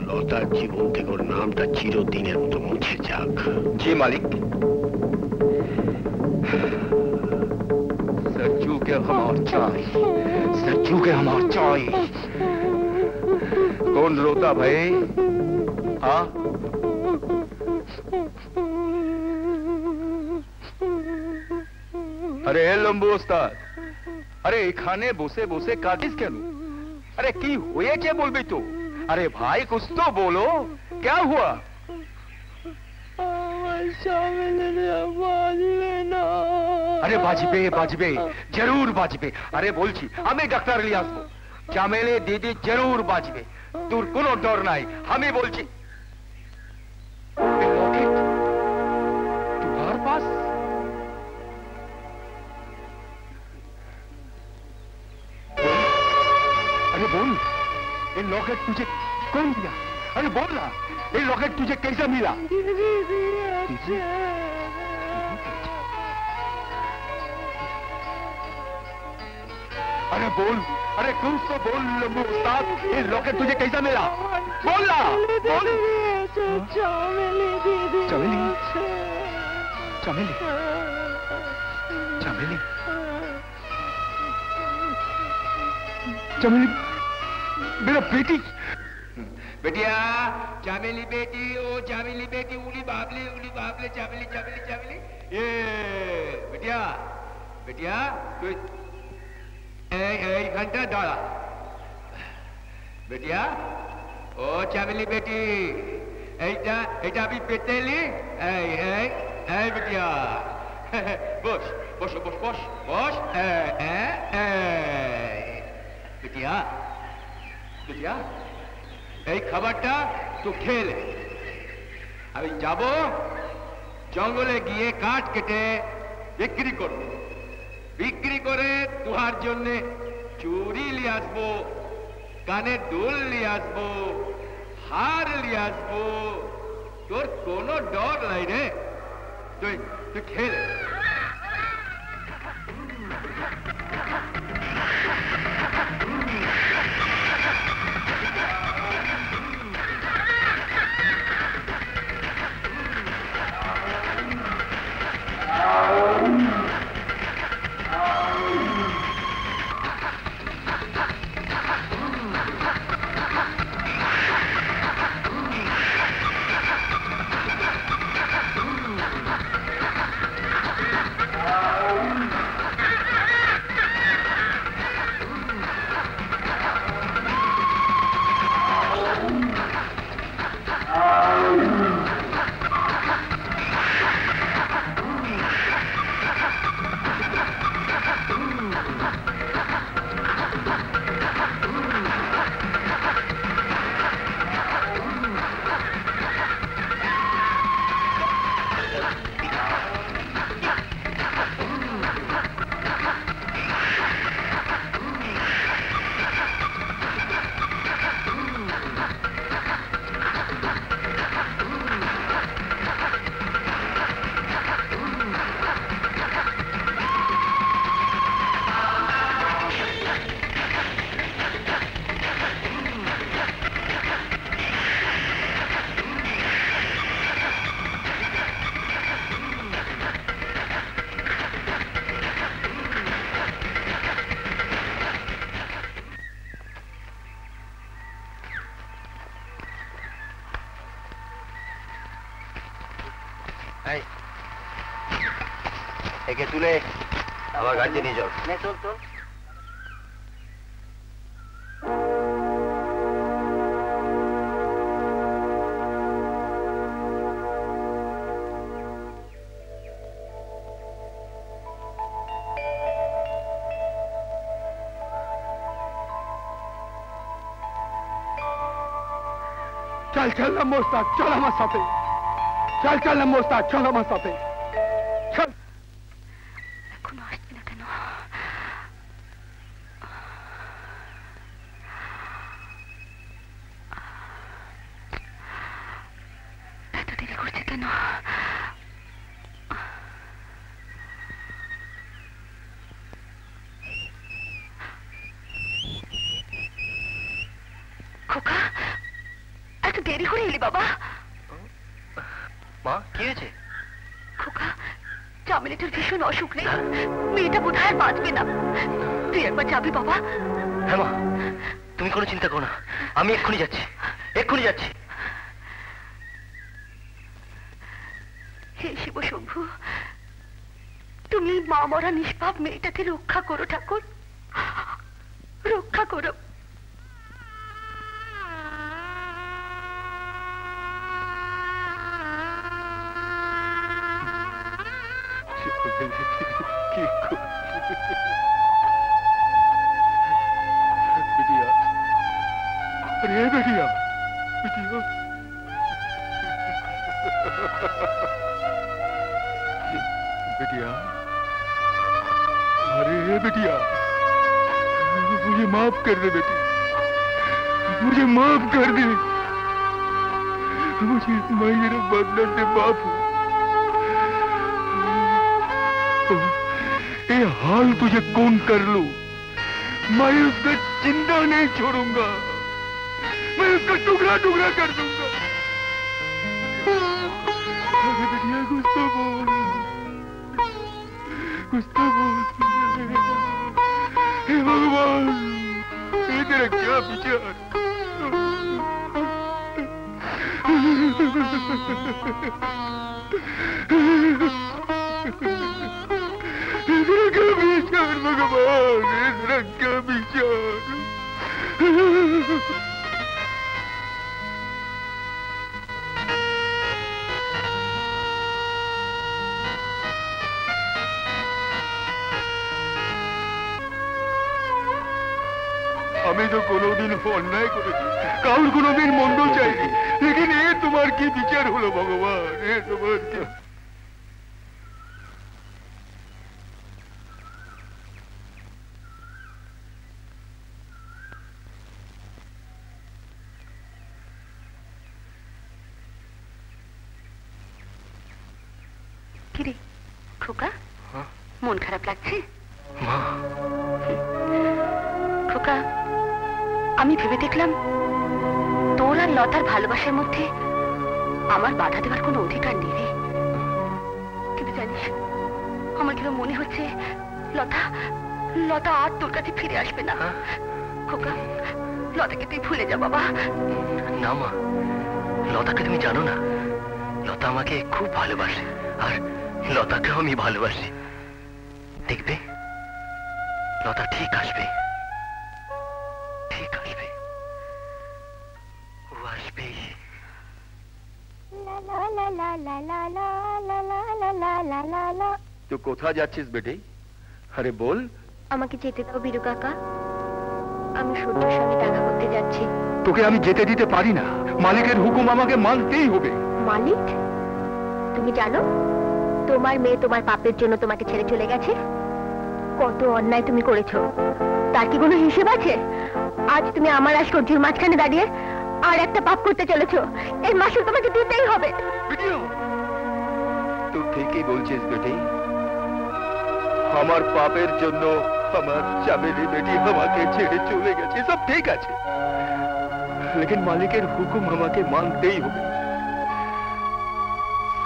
Speaker 1: লতার জীবন থেকে ওর নামটা চিরদিনের মতো মুছে যাক।
Speaker 3: জি মালিক। सच्चू के हमार चाय, सच्चू के हमार चाय। कौन रोता भाई? हाँ, अरे लंबू उस्ताद, अरे এখানে বসে বসে কাটিস কেন? अरे কি হয়েছে বলবি তো? अरे भाई कुछ तो बोलो, क्या हुआ? अरे বাজবে বাজবে, জরুর বাজবে। আরে বলছি আমি ডাক্তার নিয়ে আসবো। চামেলি দিদি জরুর বাজবে, তোর কোনো ডর নাই। আমি বলছি তোমার পাস
Speaker 13: बोल, ये लॉकेट तुझे कौन दिया? अरे बोल ना, ये लॉकेट तुझे कैसा मिला? अरे बोल, अरे कुछ तो बोल लंबू उस्ताद, ये लॉकेट तुझे कैसा मिला? बोल ना, बोल। चमेली दीदी। चमेली? चमेली? चमेली? चमेली मेरा बेटी।
Speaker 3: बेटिया, चमेली बेटी, ओ चमेली बेटी, उली बाबले, चमेली चमेली चमेली। ये बेटिया, बेटिया, তুই এইখানটা দাঁড়া। বেটিয়া, ও চমেলি বেটি, এইটা আমি পেতেলি। এই বেটিয়া, বস বস বস বস বস। বেটিয়া, বেটিয়া, এই খাবারটা তুই খেয়ে নে। আমি যাব জঙ্গলে গিয়ে কাঠ কেটে বিক্রি করবো। বিক্রি করে তোমার জন্য চুড়ি নিয়ে আসবো, কানের দুল নিয়ে আসবো, হার নিয়ে আসবো। তোর কোনো ডর নাই রে, তুই তুই খেয়ে নে।
Speaker 9: একে তুলে আমার গাড়িতে নিয়ে যাও। চল চল।
Speaker 13: चल चल ना मोस्ताद, चल हमारे साथे। चल चल ना मोस्ताद, चल हमारे साथे। चल।
Speaker 7: এখনো আসছে না কেন? এত দেরি করছে কেন? খোকা, এত দেরি করে এলি বাবা?
Speaker 9: মা কি হয়েছে?
Speaker 7: খোকা, চামেলিটার ভীষণ অসুখ নেই, মেয়েটা বোধহয় আর বাঁচবে না। তুই একবার যাবি বাবা?
Speaker 9: হ্যাঁ মা, তুমি কোনো চিন্তা করো না, আমি এক্ষুনি যাচ্ছি, এক্ষুনি যাচ্ছি।
Speaker 7: হে শিব শম্ভু, তুমি মা মরা নিষ্পাপ মেয়েটাকে রক্ষা করো ঠাকুর, রক্ষা করো।
Speaker 13: बिटिया, अरे बिटिया, बिटिया, बिटिया, अरे बिटिया, मुझे माफ कर दे बेटी, मुझे माफ कर दे। मुझे मैं मेरा बदला से माफ हूं। ये हाल तुझे कौन कर लूं, मैं उसका जिंदा नहीं छोड़ूंगा, मैं उसका टुकड़ा टुकड़ा कर दूंगा। अरे बेटिया कुछ तो बोल, कुछ तो बोल। हे भगवान, ये तेरा क्या विचार? तेरा क्या विचार भगवान, तेरा क्या विचार? আমি তো কোনোদিন অন্যায় করেছি, কাউর কোনোদিন মন্দ চাইনি, লেকিন এ তোমার কি বিচার হলো ভগবান, এ তোমার কি?
Speaker 10: কিরে খোকা, মন খারাপ লাগছে? খোকা, আমি ভেবে দেখলাম তোর আর লতার ভালোবাসার মধ্যে আমার বাধা দেওয়ার কোনো অধিকার নেই রে। কিন্তু জানিস, আমার কিরকম মনে হচ্ছে লতা লতা আর তোর কাছে ফিরে আসবে না। খোকা, লতাকে তুই ভুলে যা বাবা।
Speaker 9: না মা, লতাকে তুমি জানো না, লতা আমাকে খুব ভালোবাসে, আর লতাকেও আমি ভালোবাসি। দেখবে লতা ঠিক আসবে, ঠিক আসবে, ও আসবে।
Speaker 13: তো কোথায় যাচ্ছিস বেটে? আরে বল।
Speaker 7: আমাকে যেতে দাও বীরু কাকা, আমি সূর্যের সঙ্গে দেখা করতে যাচ্ছি।
Speaker 13: তোকে আমি যেতে দিতে পারি না, মালিকের হুকুম আমাকে মানতেই হবে।
Speaker 7: মালিক? তুমি জানো তোমার মেয়ে তোমার পাপের জন্য তোমাকে ছেড়ে চলে গেছে? কত অন্যায় তুমি করেছো, তার কি কোনো হিসেব আছে? আজ তুমি আমার আর সূর্যের মাঝখানে দাঁড়িয়ে আর একটা পাপ করতে চলেছো, এর মাসুল তোমাকে দিতেই হবে।
Speaker 13: তুই ঠিকই বলছিস বেটি, আমার পাপের জন্য আমার চামেলি বেটি আমাকে ছেড়ে চলে গেছে, সব ঠিক আছে, লেকিন মালিকের হুকুম আমাকে মানতেই হবে।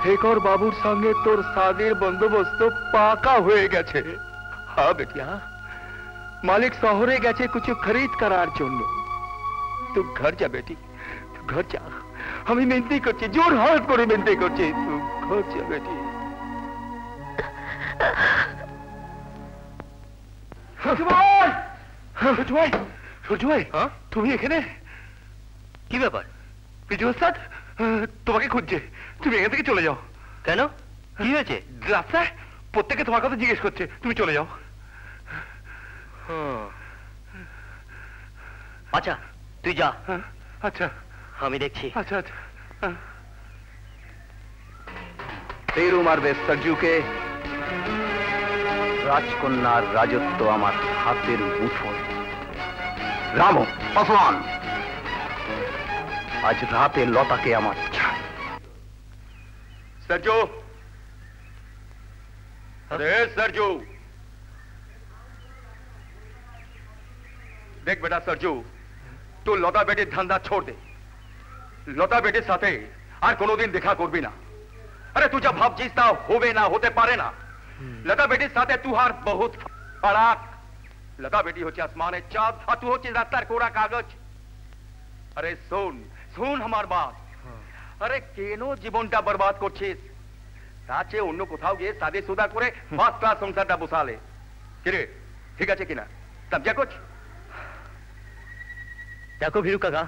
Speaker 13: শেখর বাবুর সঙ্গে তোর শাদির বন্দোবস্ত পাকা হয়ে গেছে। হ্যাঁ বেটিয়া, মালিক শহরে গেছে কিছু খরিদ করার জন্য। তুই ঘর যা বেটি, ঘর যা, আমি মিনতি করছি, জোর হাত করে মিনতি করছি, তুই ঘর যা বেটি। সূর্য ভাই, তুমি এখানে?
Speaker 9: কি ব্যাপার?
Speaker 13: বিজু ওস্তাদ তোমাকে খুঁজছে, তুমি এখান থেকে চলে যাও।
Speaker 9: কেন, কি হয়েছে?
Speaker 13: রাস্তায় প্রত্যেকে তোমার কথা জিজ্ঞেস করছে, তুমি চলে যাও।
Speaker 9: আচ্ছা তুই যা।
Speaker 13: আচ্ছা
Speaker 9: আমি দেখছি।
Speaker 13: আচ্ছা আচ্ছা।
Speaker 6: তেরু মারবে সরজুকে, রাজকন্যার রাজত্ব আমার হাতের মুঠোয়। রামো পাসওয়ান, আজ রাতে লতাকে আমার চাই।
Speaker 13: सरजू, अरे सरजू, देख बेटा सरजू, तू लता बेटी धंधा छोड़ दे, लता बेटी साथे আর কোনোদিন দেখা করবি না। আরে তুই যা ভাবছিস তা হবে না, হতে পারে না। লতা বেটির সাথে তুহার বহুত ফারাক। লতা বেটি হচ্ছে আসমানের চাঁদ, আর তুই হচ্ছে রাস্তার কোড়া কাগজ। আরে শোন শোন আমার বাত, আরে কেন জীবনটা বরবাদ করছিস? তার চেয়ে অন্য কোথাও গিয়ে সাদে সুদা করে ফার্স্ট ক্লাস সংসারটা বসালে। কিরে ঠিক আছে কিনা, সমঝা কুছ?
Speaker 9: দেখো ভীরু কাকা,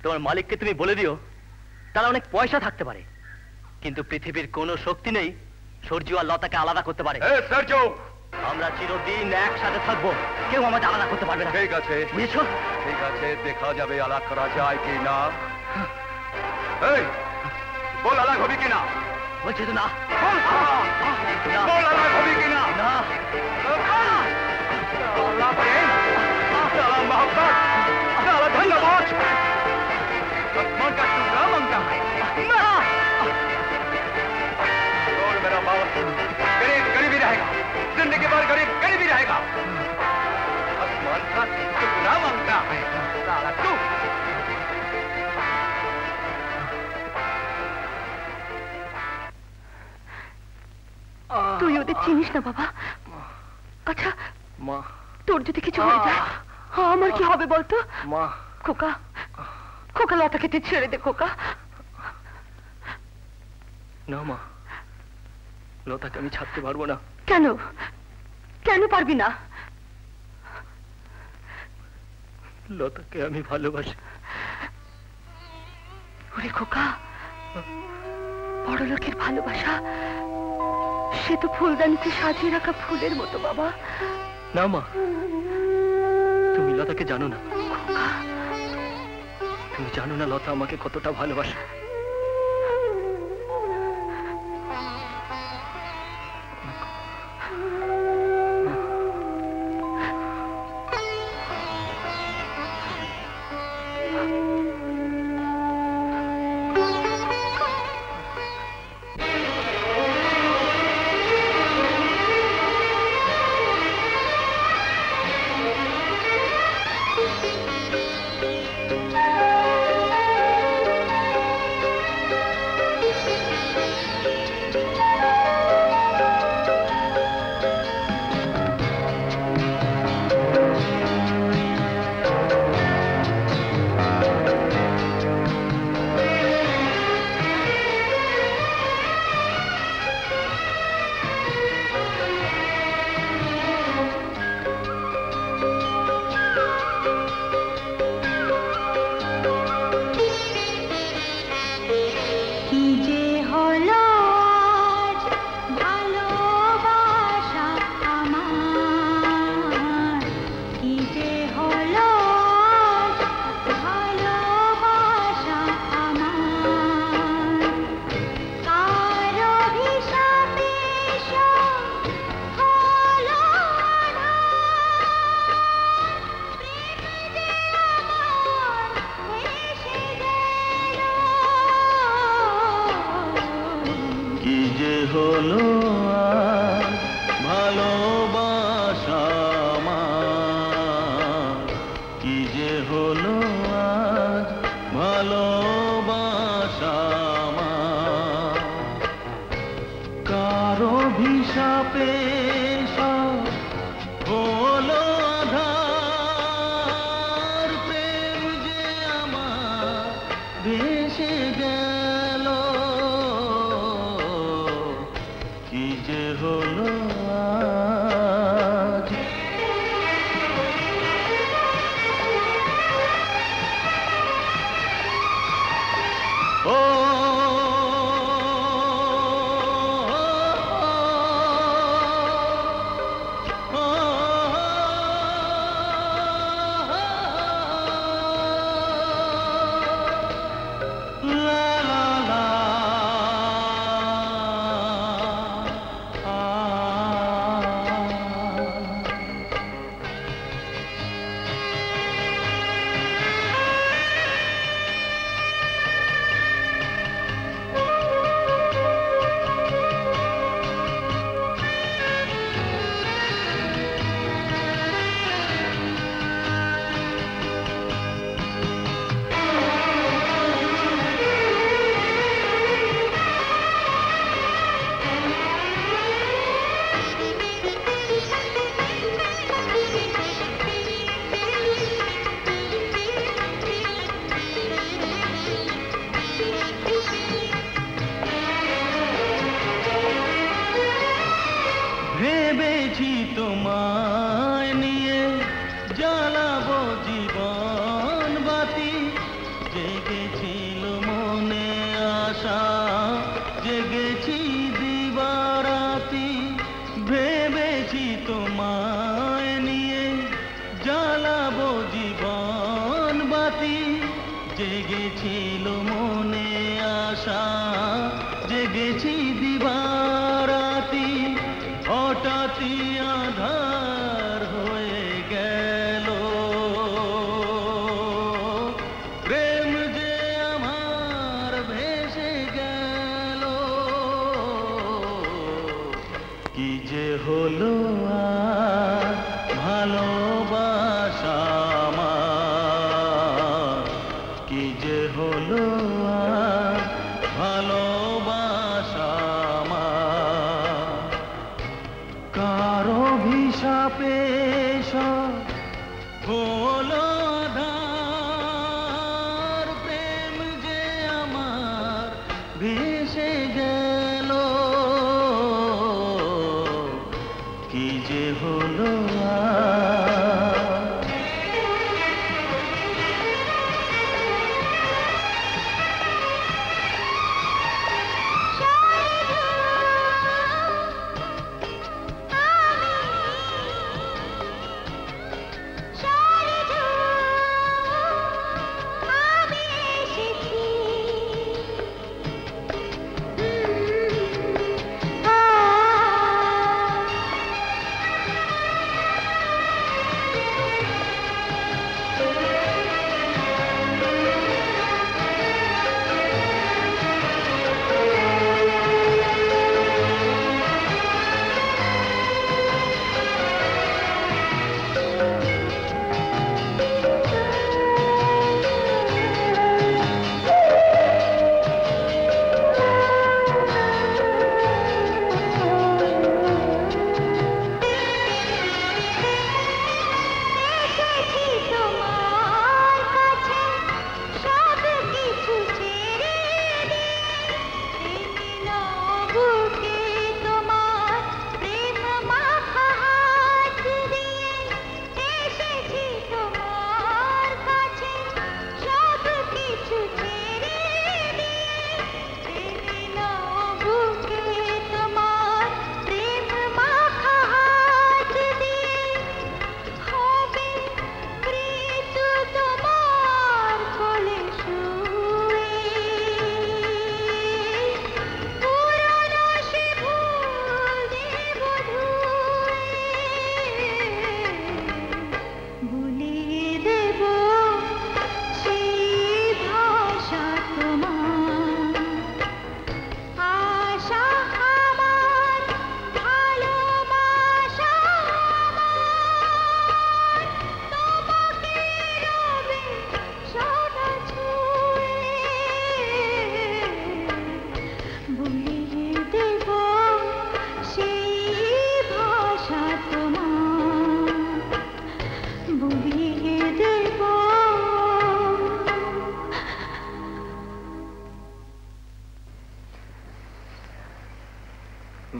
Speaker 14: তোমার মালিককে তুমি বলে দিও তারা অনেক পয়সা থাকতে পারে, কিন্তু পৃথিবীর কোনো শক্তি নেই সূর্য আর লতাকে আলাদা করতে পারে। আমরা চিরদিন একসাথে থাকবো, কেউ আমাদের আলাদা করতে পারবে না।
Speaker 13: ঠিক আছে,
Speaker 14: বুঝেছো?
Speaker 13: ঠিক আছে, দেখা যাবে আলাদা করা যায় কি না। এই বল আলাদা হবে কিনা?
Speaker 14: বলছি তো না।
Speaker 13: বল আলাদা হবে কিনা?
Speaker 14: না।
Speaker 13: সালা মোহব্বত, সালা ধন্যবাদ। गरीब गरीब ही रहेगा। आसमान का टुकड़ा मांगता है साला तू।
Speaker 7: তুই ওদের চিনিস না বাবা। আচ্ছা
Speaker 3: মা,
Speaker 7: তোর যদি কিছু হয়ে যায় আমার কি হবে বলতো?
Speaker 3: মা,
Speaker 7: খোকা খোকা লতাকে তুই ছেড়ে দে খোকা।
Speaker 3: না মা, লতাকে আমি ছাড়তে পারবো না।
Speaker 7: কেন কেন পারবি না?
Speaker 3: লতাকে আমি ভালোবাসি।
Speaker 7: ওরে খোকা, বড় লোকের ভালোবাসা সে তো ফুলদানিতে সাজিয়ে রাখা ফুলের মতো বাবা।
Speaker 3: না মা, তুমি লতাকে জানো না। তুমি জানো না লতা আমাকে কতটা ভালোবাসে।
Speaker 8: হলো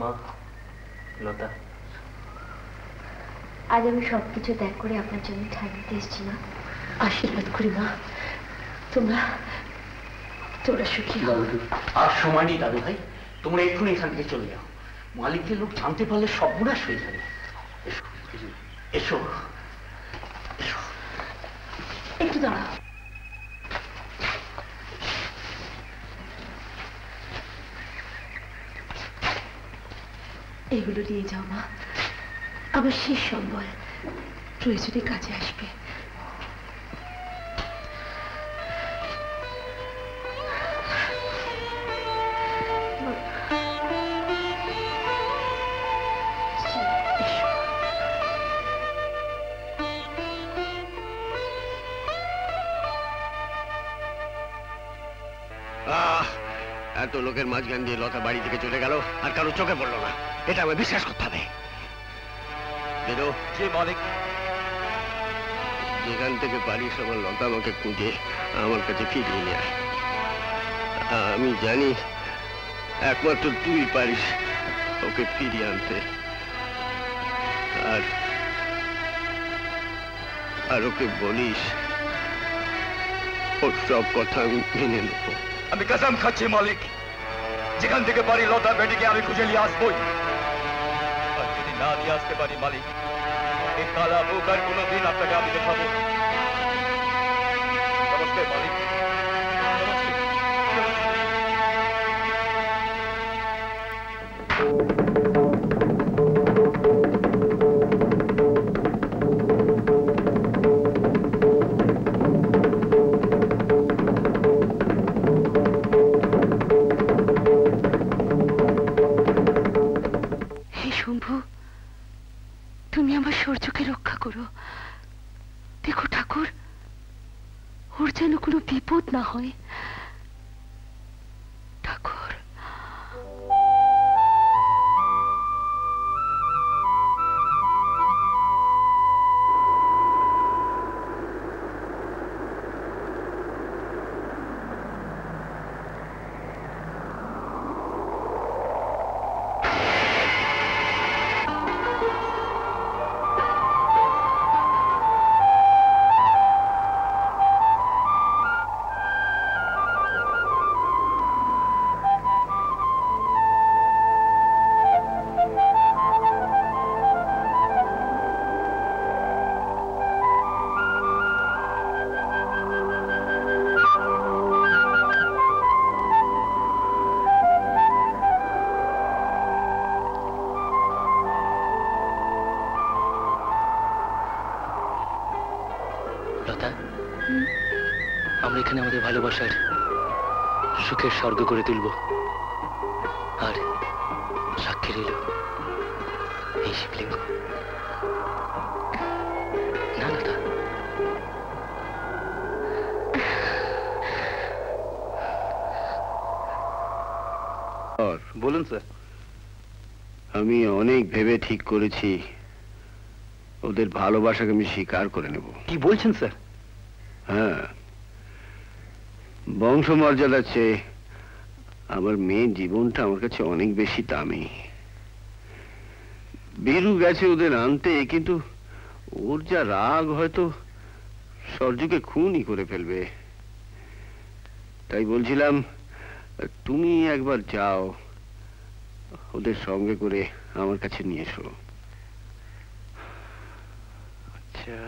Speaker 14: মা, লতা,
Speaker 7: আজ আমি সবকিছু ত্যাগ করে আপনার জন্য ঠাঁই দিতে এসেছি মা। আশীর্বাদ করি মা, তোমরা সুখী হও।
Speaker 14: আর সময় নেই দাদু ভাই, তোমরা এক্ষুনি এখান থেকে চলে যাও। মালিকের লোক জানতে পারলে সর্বনাশ হয়ে যাবে। এসো এসো,
Speaker 7: একটু দাঁড়াও। এগুলো নিয়ে যাও মা, আমার শেষ সম্বল, প্রয়োজনে কাজে আসবে।
Speaker 1: এত লোকের মাঝখান দিয়ে লতা বাড়ি থেকে চলে গেল আর কারো চোখে পড়লো না, এটা আমার বিশ্বাস করতে হবে। মালিক, যেখান থেকে পারিস আমার লতা আমাকে খুঁজে আমার কাছে ফিরিয়ে নিয়ে আয়। আমি জানি একমাত্র তুই পারিস ওকে ফিরিয়ে আনতে, আর ওকে বলিস ওর সব কথা আমি মেনে নেব।
Speaker 3: আমি কসম খাচ্ছি মালিক, যেখান থেকে পারি লতা বেটিকে আমি খুঁজে নিয়ে আসবই। আর যদি না নিয়ে আসতে পারি মালিক, এই কালা মুখ আর কোনোদিন আপনাকে আমি দেখাবো। নমস্তে মালিক,
Speaker 7: তুমি আমার সূর্যকে রক্ষা করো। দেখো ঠাকুর, ওর যেন কোনো বিপদ না হয়। ঠাকুর,
Speaker 14: আমরা এখানে আমাদের ভালোবাসার সুখের স্বর্গ করে তুলব। আর সাক্ষী রইল এই শিবলিঙ্গ। না দাদা,
Speaker 1: বলুন স্যার। আমি অনেক ভেবে ঠিক করেছি ওদের ভালোবাসাকে আমি স্বীকার করে নেব।
Speaker 5: কি বলছেন স্যার?
Speaker 1: হ্যাঁ, বংশমর্যাদার চেয়ে আমার মেয়ের জীবনটা আমার কাছে অনেক বেশি দামি। বীরু গেছে ওদের আনতে, কিন্তু ওর যা রাগ হয়তো সরজুকে খুনই করে ফেলবে। তাই বলছিলাম তুমি একবার যাও, ওদের সঙ্গে করে আমার কাছে নিয়ে এসো। আচ্ছা,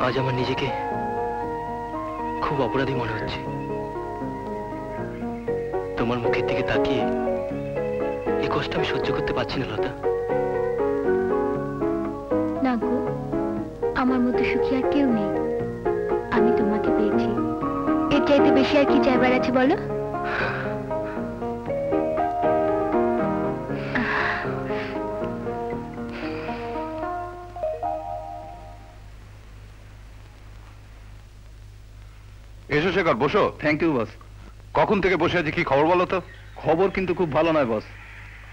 Speaker 14: আজ আমার নিজেকে খুব অপরাধী মনে হচ্ছে। তোমার মুখের দিকে তাকিয়ে এই কষ্ট আমি সহ্য করতে পারছি না লতা।
Speaker 7: না গো, আমার মতো সুখী আর কেউ নেই। আমি তোমাকে পেয়েছি, এর চাইতে বেশি আর কি চাইবার আছে বলো?
Speaker 2: এসো শেখর, বসো।
Speaker 6: Thank you boss.
Speaker 2: কখন থেকে বসে আছি, কি খবর বলো তো?
Speaker 6: খবর কিন্তু খুব ভালো নয় বস।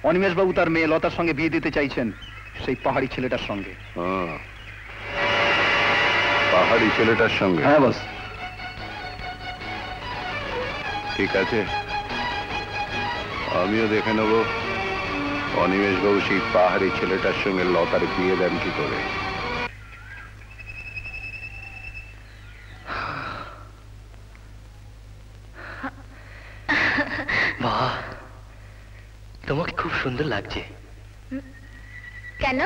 Speaker 6: অনিমেষ বাবু তার মেয়ে লতার সঙ্গে বিয়ে দিতে চাইছেন, সেই পাহাড়ি ছেলেটার সঙ্গে।
Speaker 2: পাহাড়ি ছেলেটার সঙ্গে?
Speaker 6: হ্যাঁ বস।
Speaker 2: ঠিক আছে, আমিও দেখে নেব অনিমেষ বাবু সেই পাহাড়ি ছেলেটার সঙ্গে লতার বিয়ে দেন কি করে।
Speaker 14: বাহ, তোমাকে খুব সুন্দর লাগছে।
Speaker 7: কেন,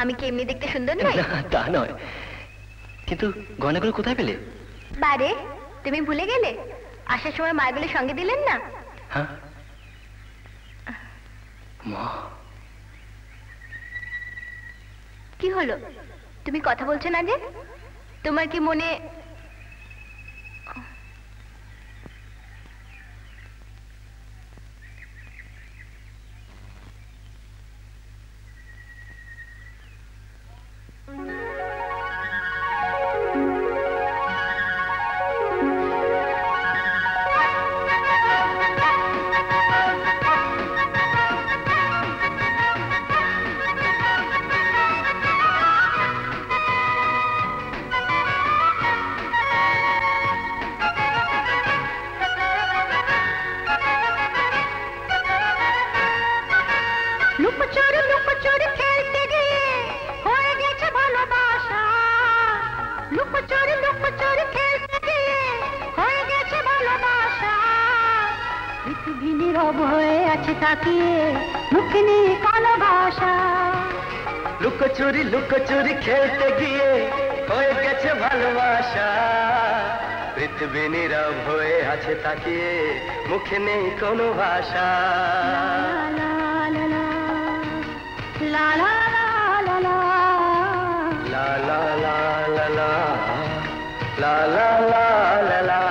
Speaker 7: আমি কি এমনি দেখতে সুন্দর নই?
Speaker 14: তা নয়, কিন্তু গয়নাগুলো কোথায় পেলে?
Speaker 7: বারে, তুমি ভুলে গেলে? আসার সময় মায়েগুলো সঙ্গে দিলেন না?
Speaker 14: হ্যাঁ মা।
Speaker 7: কি হলো, তুমি কথা বলছো না যে? তোমার কি মনে?
Speaker 9: লুকোচুরি লুকোচুরি খেলতে গিয়ে হয়ে গেছে ভালোবাসা, পৃথিবী নীরব হয়ে আছে তাকিয়ে, মুখে নেই কোনো ভাষা। লা লা লা লা লা লা লা লা লা লা লা লা লা।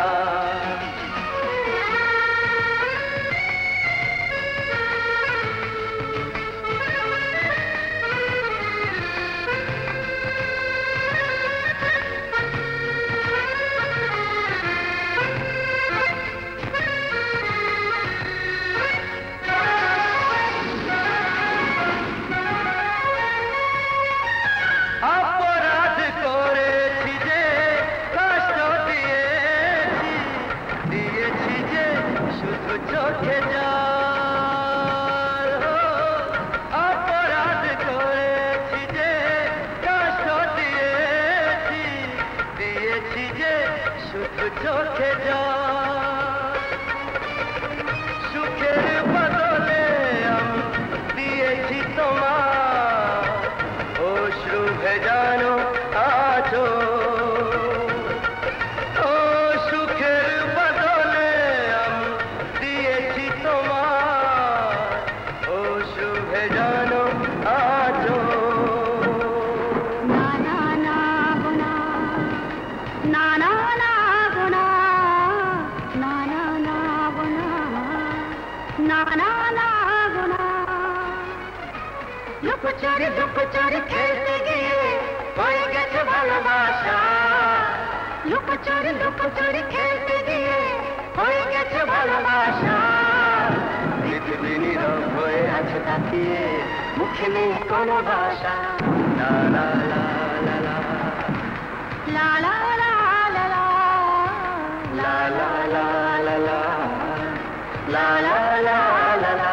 Speaker 9: লুকোচুরি লুকোচুরি খেলতে গিয়ে হয়ে গেছে ভালোবাসা, লুকোচুরি লুকোচুরি খেলতে গিয়ে হয়ে গেছে ভালোবাসা, পৃথিবী নীরব হয়ে আছে তাকিয়ে, মুখে নেই কোনো ভাষা। লা লা লা লা লা লা লা লা লা লা লা লা লা লা লা লা লা লা।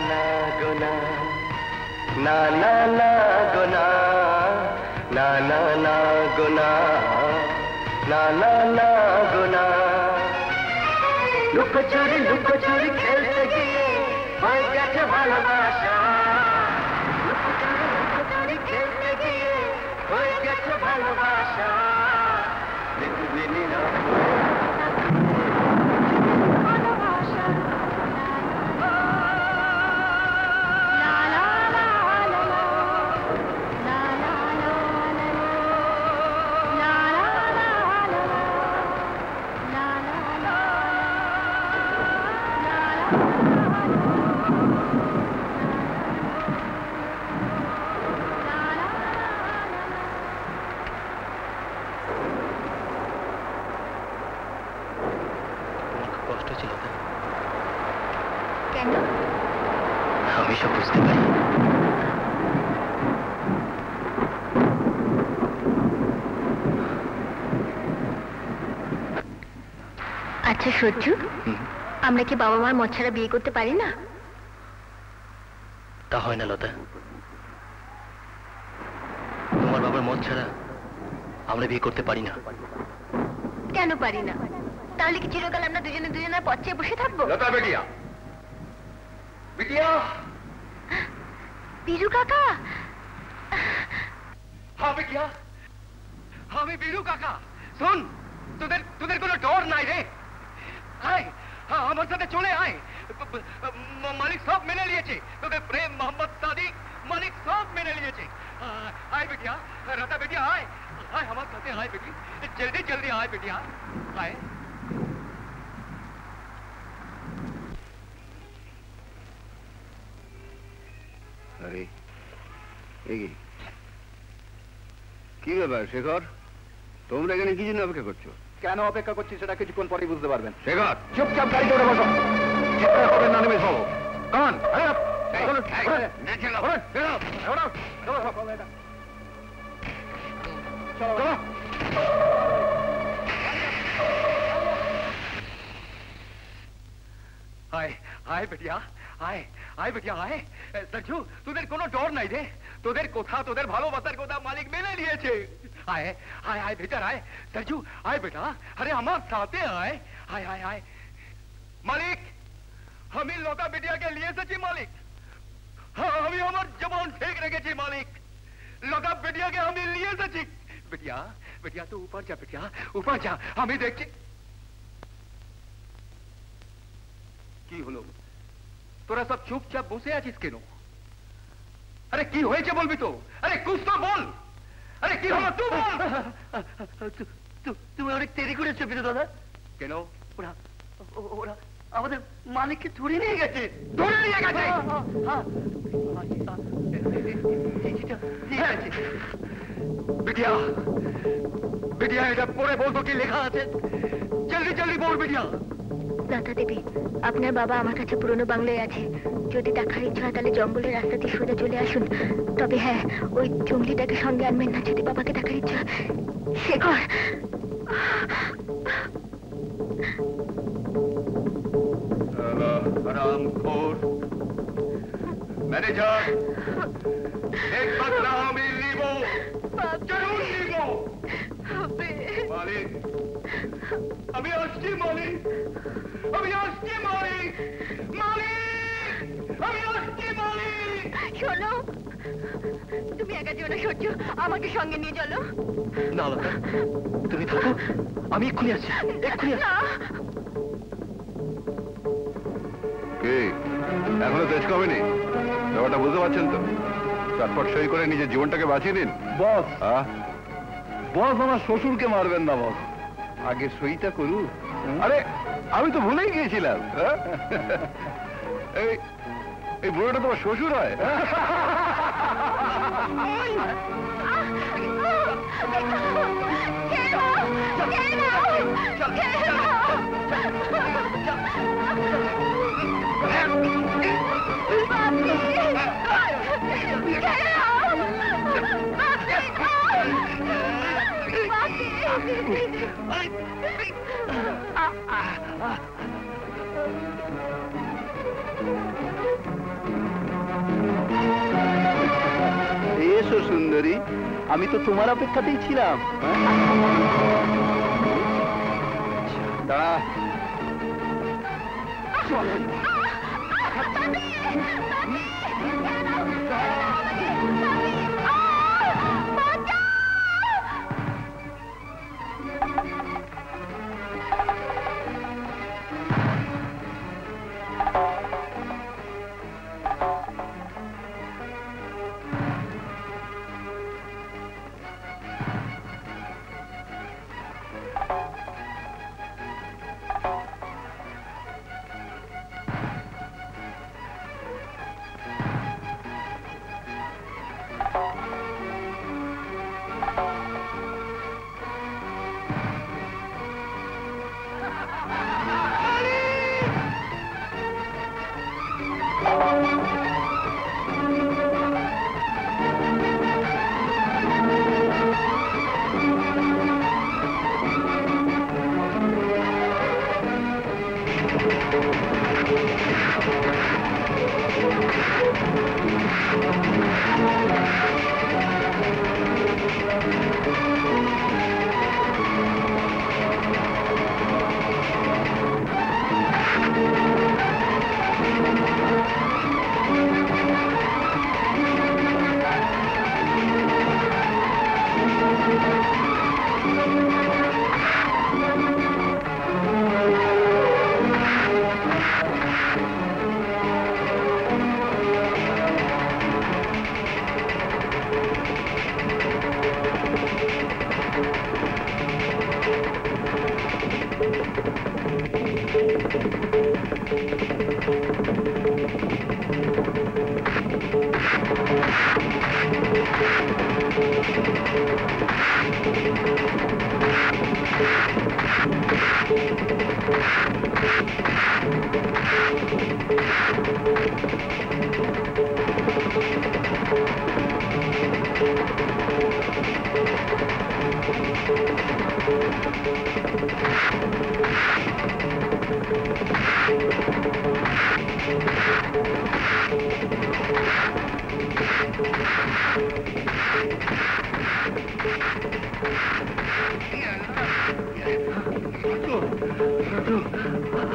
Speaker 9: না গো না, না না না গো না, না না না গো না, না না না গো না। লুকোচুরি খেলতে গিয়ে হয়ে গেছে ভালোবাসা, লুকোচুরি খেলতে গিয়ে হয়ে গেছে ভালোবাসা। দেখবি কষ্ট ছিল না?
Speaker 7: কেন?
Speaker 9: আমি সব বুঝতে পারি।
Speaker 7: আচ্ছা সূর্য, আমরা কি বাবা মার মত ছাড়া বিয়ে করতে পারি না?
Speaker 9: তা হয় না লতা, তোমার বাবার মত ছাড়া আমরা বিয়ে করতে পারি না।
Speaker 7: কেন পারি না? তাহলে কি চিরকাল আমরা দুজনে দুজনের পথ চেয়ে বসে থাকবো?
Speaker 13: লতা বেটিয়া, বেটিয়া।
Speaker 7: বীরু কাকা।
Speaker 3: হ্যাঁ বেটিয়া, আমি বীরু কাকা। শোন, তোদের কোনো ডর নাই রে। আয়, আমার সাথে চলে আয়। মালিক সব মেনে নিয়েছে, তোদের প্রেম মোহাম্মদ সাদিক মালিক সব মেনে নিয়েছে। আয় বেটিয়া, রাতা বেটিয়া আয়, আয় আমার সাথে আয় বেটি, জলদি জলদি আয় বেটিয়া, আয়।
Speaker 1: আরে কি ব্যাপার শেখর, তোমরা এখানে কি জন্য অপেক্ষা করছো?
Speaker 5: কেন অপেক্ষা করছি সেটা কিছুক্ষণ পরেই বুঝতে পারবেন।
Speaker 1: শেখর,
Speaker 5: চুপচাপ গাড়িতে উঠে বসো, চিৎকার করবেন না, নেমে চলো। কামান
Speaker 3: আয় আয় বেটিয়া, আয় আয় বেটিয়া আয়। সরজু, তোদের কোনো ডর নাই রে। তোদের কথা, তোদের ভালোবাসার কথা মালিক মেনে নিয়েছে। আয় আয় আয় ভেতর আয়। সরজু আয় বেটা, আরে আমার সাথে আয়। আয় আয় আয়। মালিক, আমি লতা বেটিয়াকে নিয়ে এসেছি মালিক। আমি আমার জবান ঠিক রেখেছি মালিক। লতা বেটিয়াকে আমি নিয়ে এসেছি। বেটিয়া বেটিয়া তো উপর যা, বেটিয়া উপর যা, আমি দেখছি। কি হলো, তোরা সব চুপচাপ বসে আছিস কেন? আরে কি হয়েছে বলবি তো? আরে কুছ তো বল। আরে কি হলো তুই বল।
Speaker 9: তুমি অনেক দেরি করেছো বিরু দাদা।
Speaker 3: কেন?
Speaker 9: ওরা আমাদের মালিককে ধরে নিয়ে গেছে।
Speaker 3: ধরে নিয়ে গেছে? বিটিয়া, বিটিয়া এটা পড়ে বলতো কি লেখা আছে? জলদি জলদি বল বিটিয়া।
Speaker 7: লতা দেবী, আপনার বাবা আমার কাছে পুরনো বাংলায় আছে। যদি দেখার ইচ্ছা হয় তাহলে জঙ্গলের রাস্তা দিয়ে সোজা চলে আসুন। তবে হ্যাঁ, ওই জঙ্গলিটাকে সঙ্গে আনবেন না যদি বাবাকে দেখার ইচ্ছা। শেখর,
Speaker 3: हरामखोर मैनेजर, एक बदला আমি নিব, জরুর নিব। মালিক, আমি আসছি মালিক, আমি আসছি মালিক, মালিক, আমি আসছি মালিক।
Speaker 7: শোনো, তুমি একা যেও না সূর্য, আমাকে সঙ্গে নিয়ে চলো।
Speaker 9: না লতা, তুমি থাকো, আমি এক্ষুনি আসছি, এক্ষুনি আসছি।
Speaker 2: এখনো তেজ কমেনি? ব্যাপারটা বুঝতে পারছেন তো? চটপট সই করে নিজের জীবনটাকে বাঁচিয়ে নিন।
Speaker 5: বস, বস আমার শ্বশুরকে মারবেন না বস, আগে সইটা করু।
Speaker 2: আরে আমি তো ভুলেই গিয়েছিলাম। এই বুড়োটা তোমার শ্বশুর হয়?
Speaker 5: ফুলরি, আমি তো তোমার অপেক্ষাতেই ছিলাম। দাঁড়া।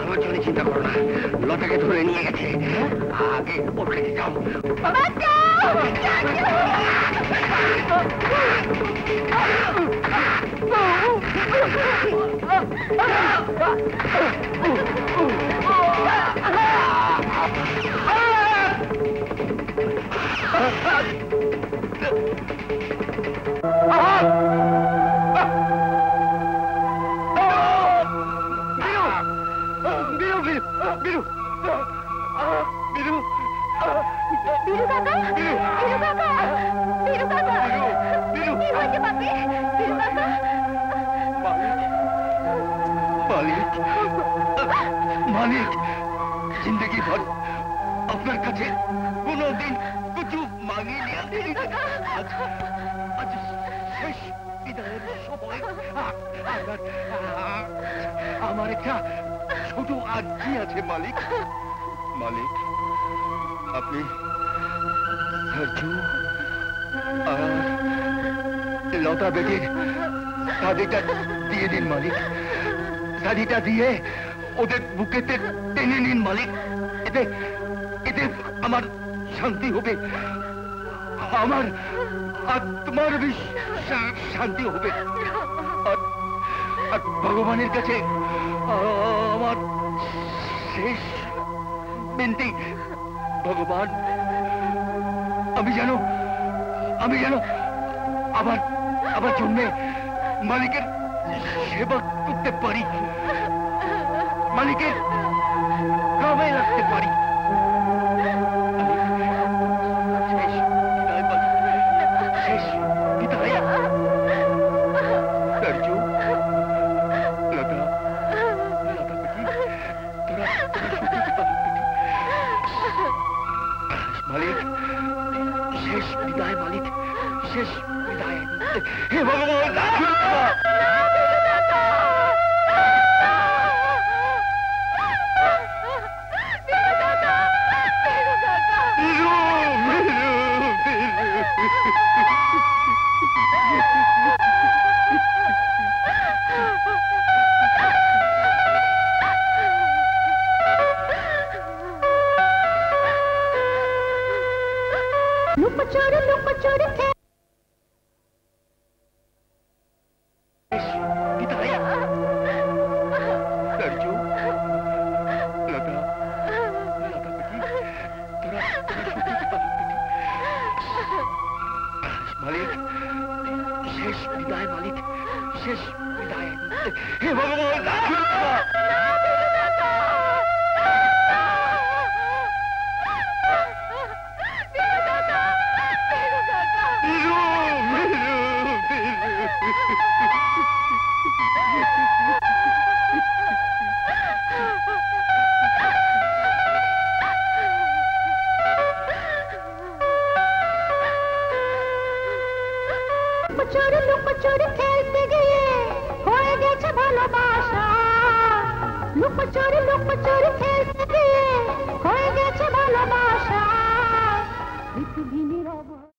Speaker 3: আমার জন্য চিন্তা করো না, লতাকে ধরে নিয়ে গেছে, আগে ওর কাছে যাও।
Speaker 13: मालिक, जिंदगी भर আপনার কাছে কোনোদিন কিছু মাগি আজ শেষ বিদায়ের সময় আমার একটা ছোট আর্জি আছে মালিক। মালিক, আপনি সরজু আর লতা বেটির শাড়িটা দিয়ে দিন মালিক। শাড়িটা দিয়ে ওদের বুকেতে টেনে নিন মালিক। এতে এতে আমার শান্তি হবে, আমার আত্মার শান্তি হবে। আর ভগবানের কাছে আমার শেষ বিনতি, ভগবান আমি যেন আবার জন্মে মালিকের সেবা করতে পারি, মালিকের কামে লাগতে পারি। শেষ বিদায় সরজু, লতা বেটি, তোরা মালিক, শেষ বিদায় মালিক, শেষ বিদায়। হে ভগবান,
Speaker 12: লুকোচুরি লুকোচুরি খেল
Speaker 3: सरजू लता लता बेटी तेरा शूटिंग की बात बेटी मालिक शेष विदाई मालिक शेष विदाई हे भगवान
Speaker 12: লুকোচুরি লুকোচুরি খেলতে গিয়ে হয়ে গেছে ভালোবাসা লুকোচুরি লুকোচুরি খেলতে গিয়ে হয়ে গেছে ভালোবাসা পৃথিবী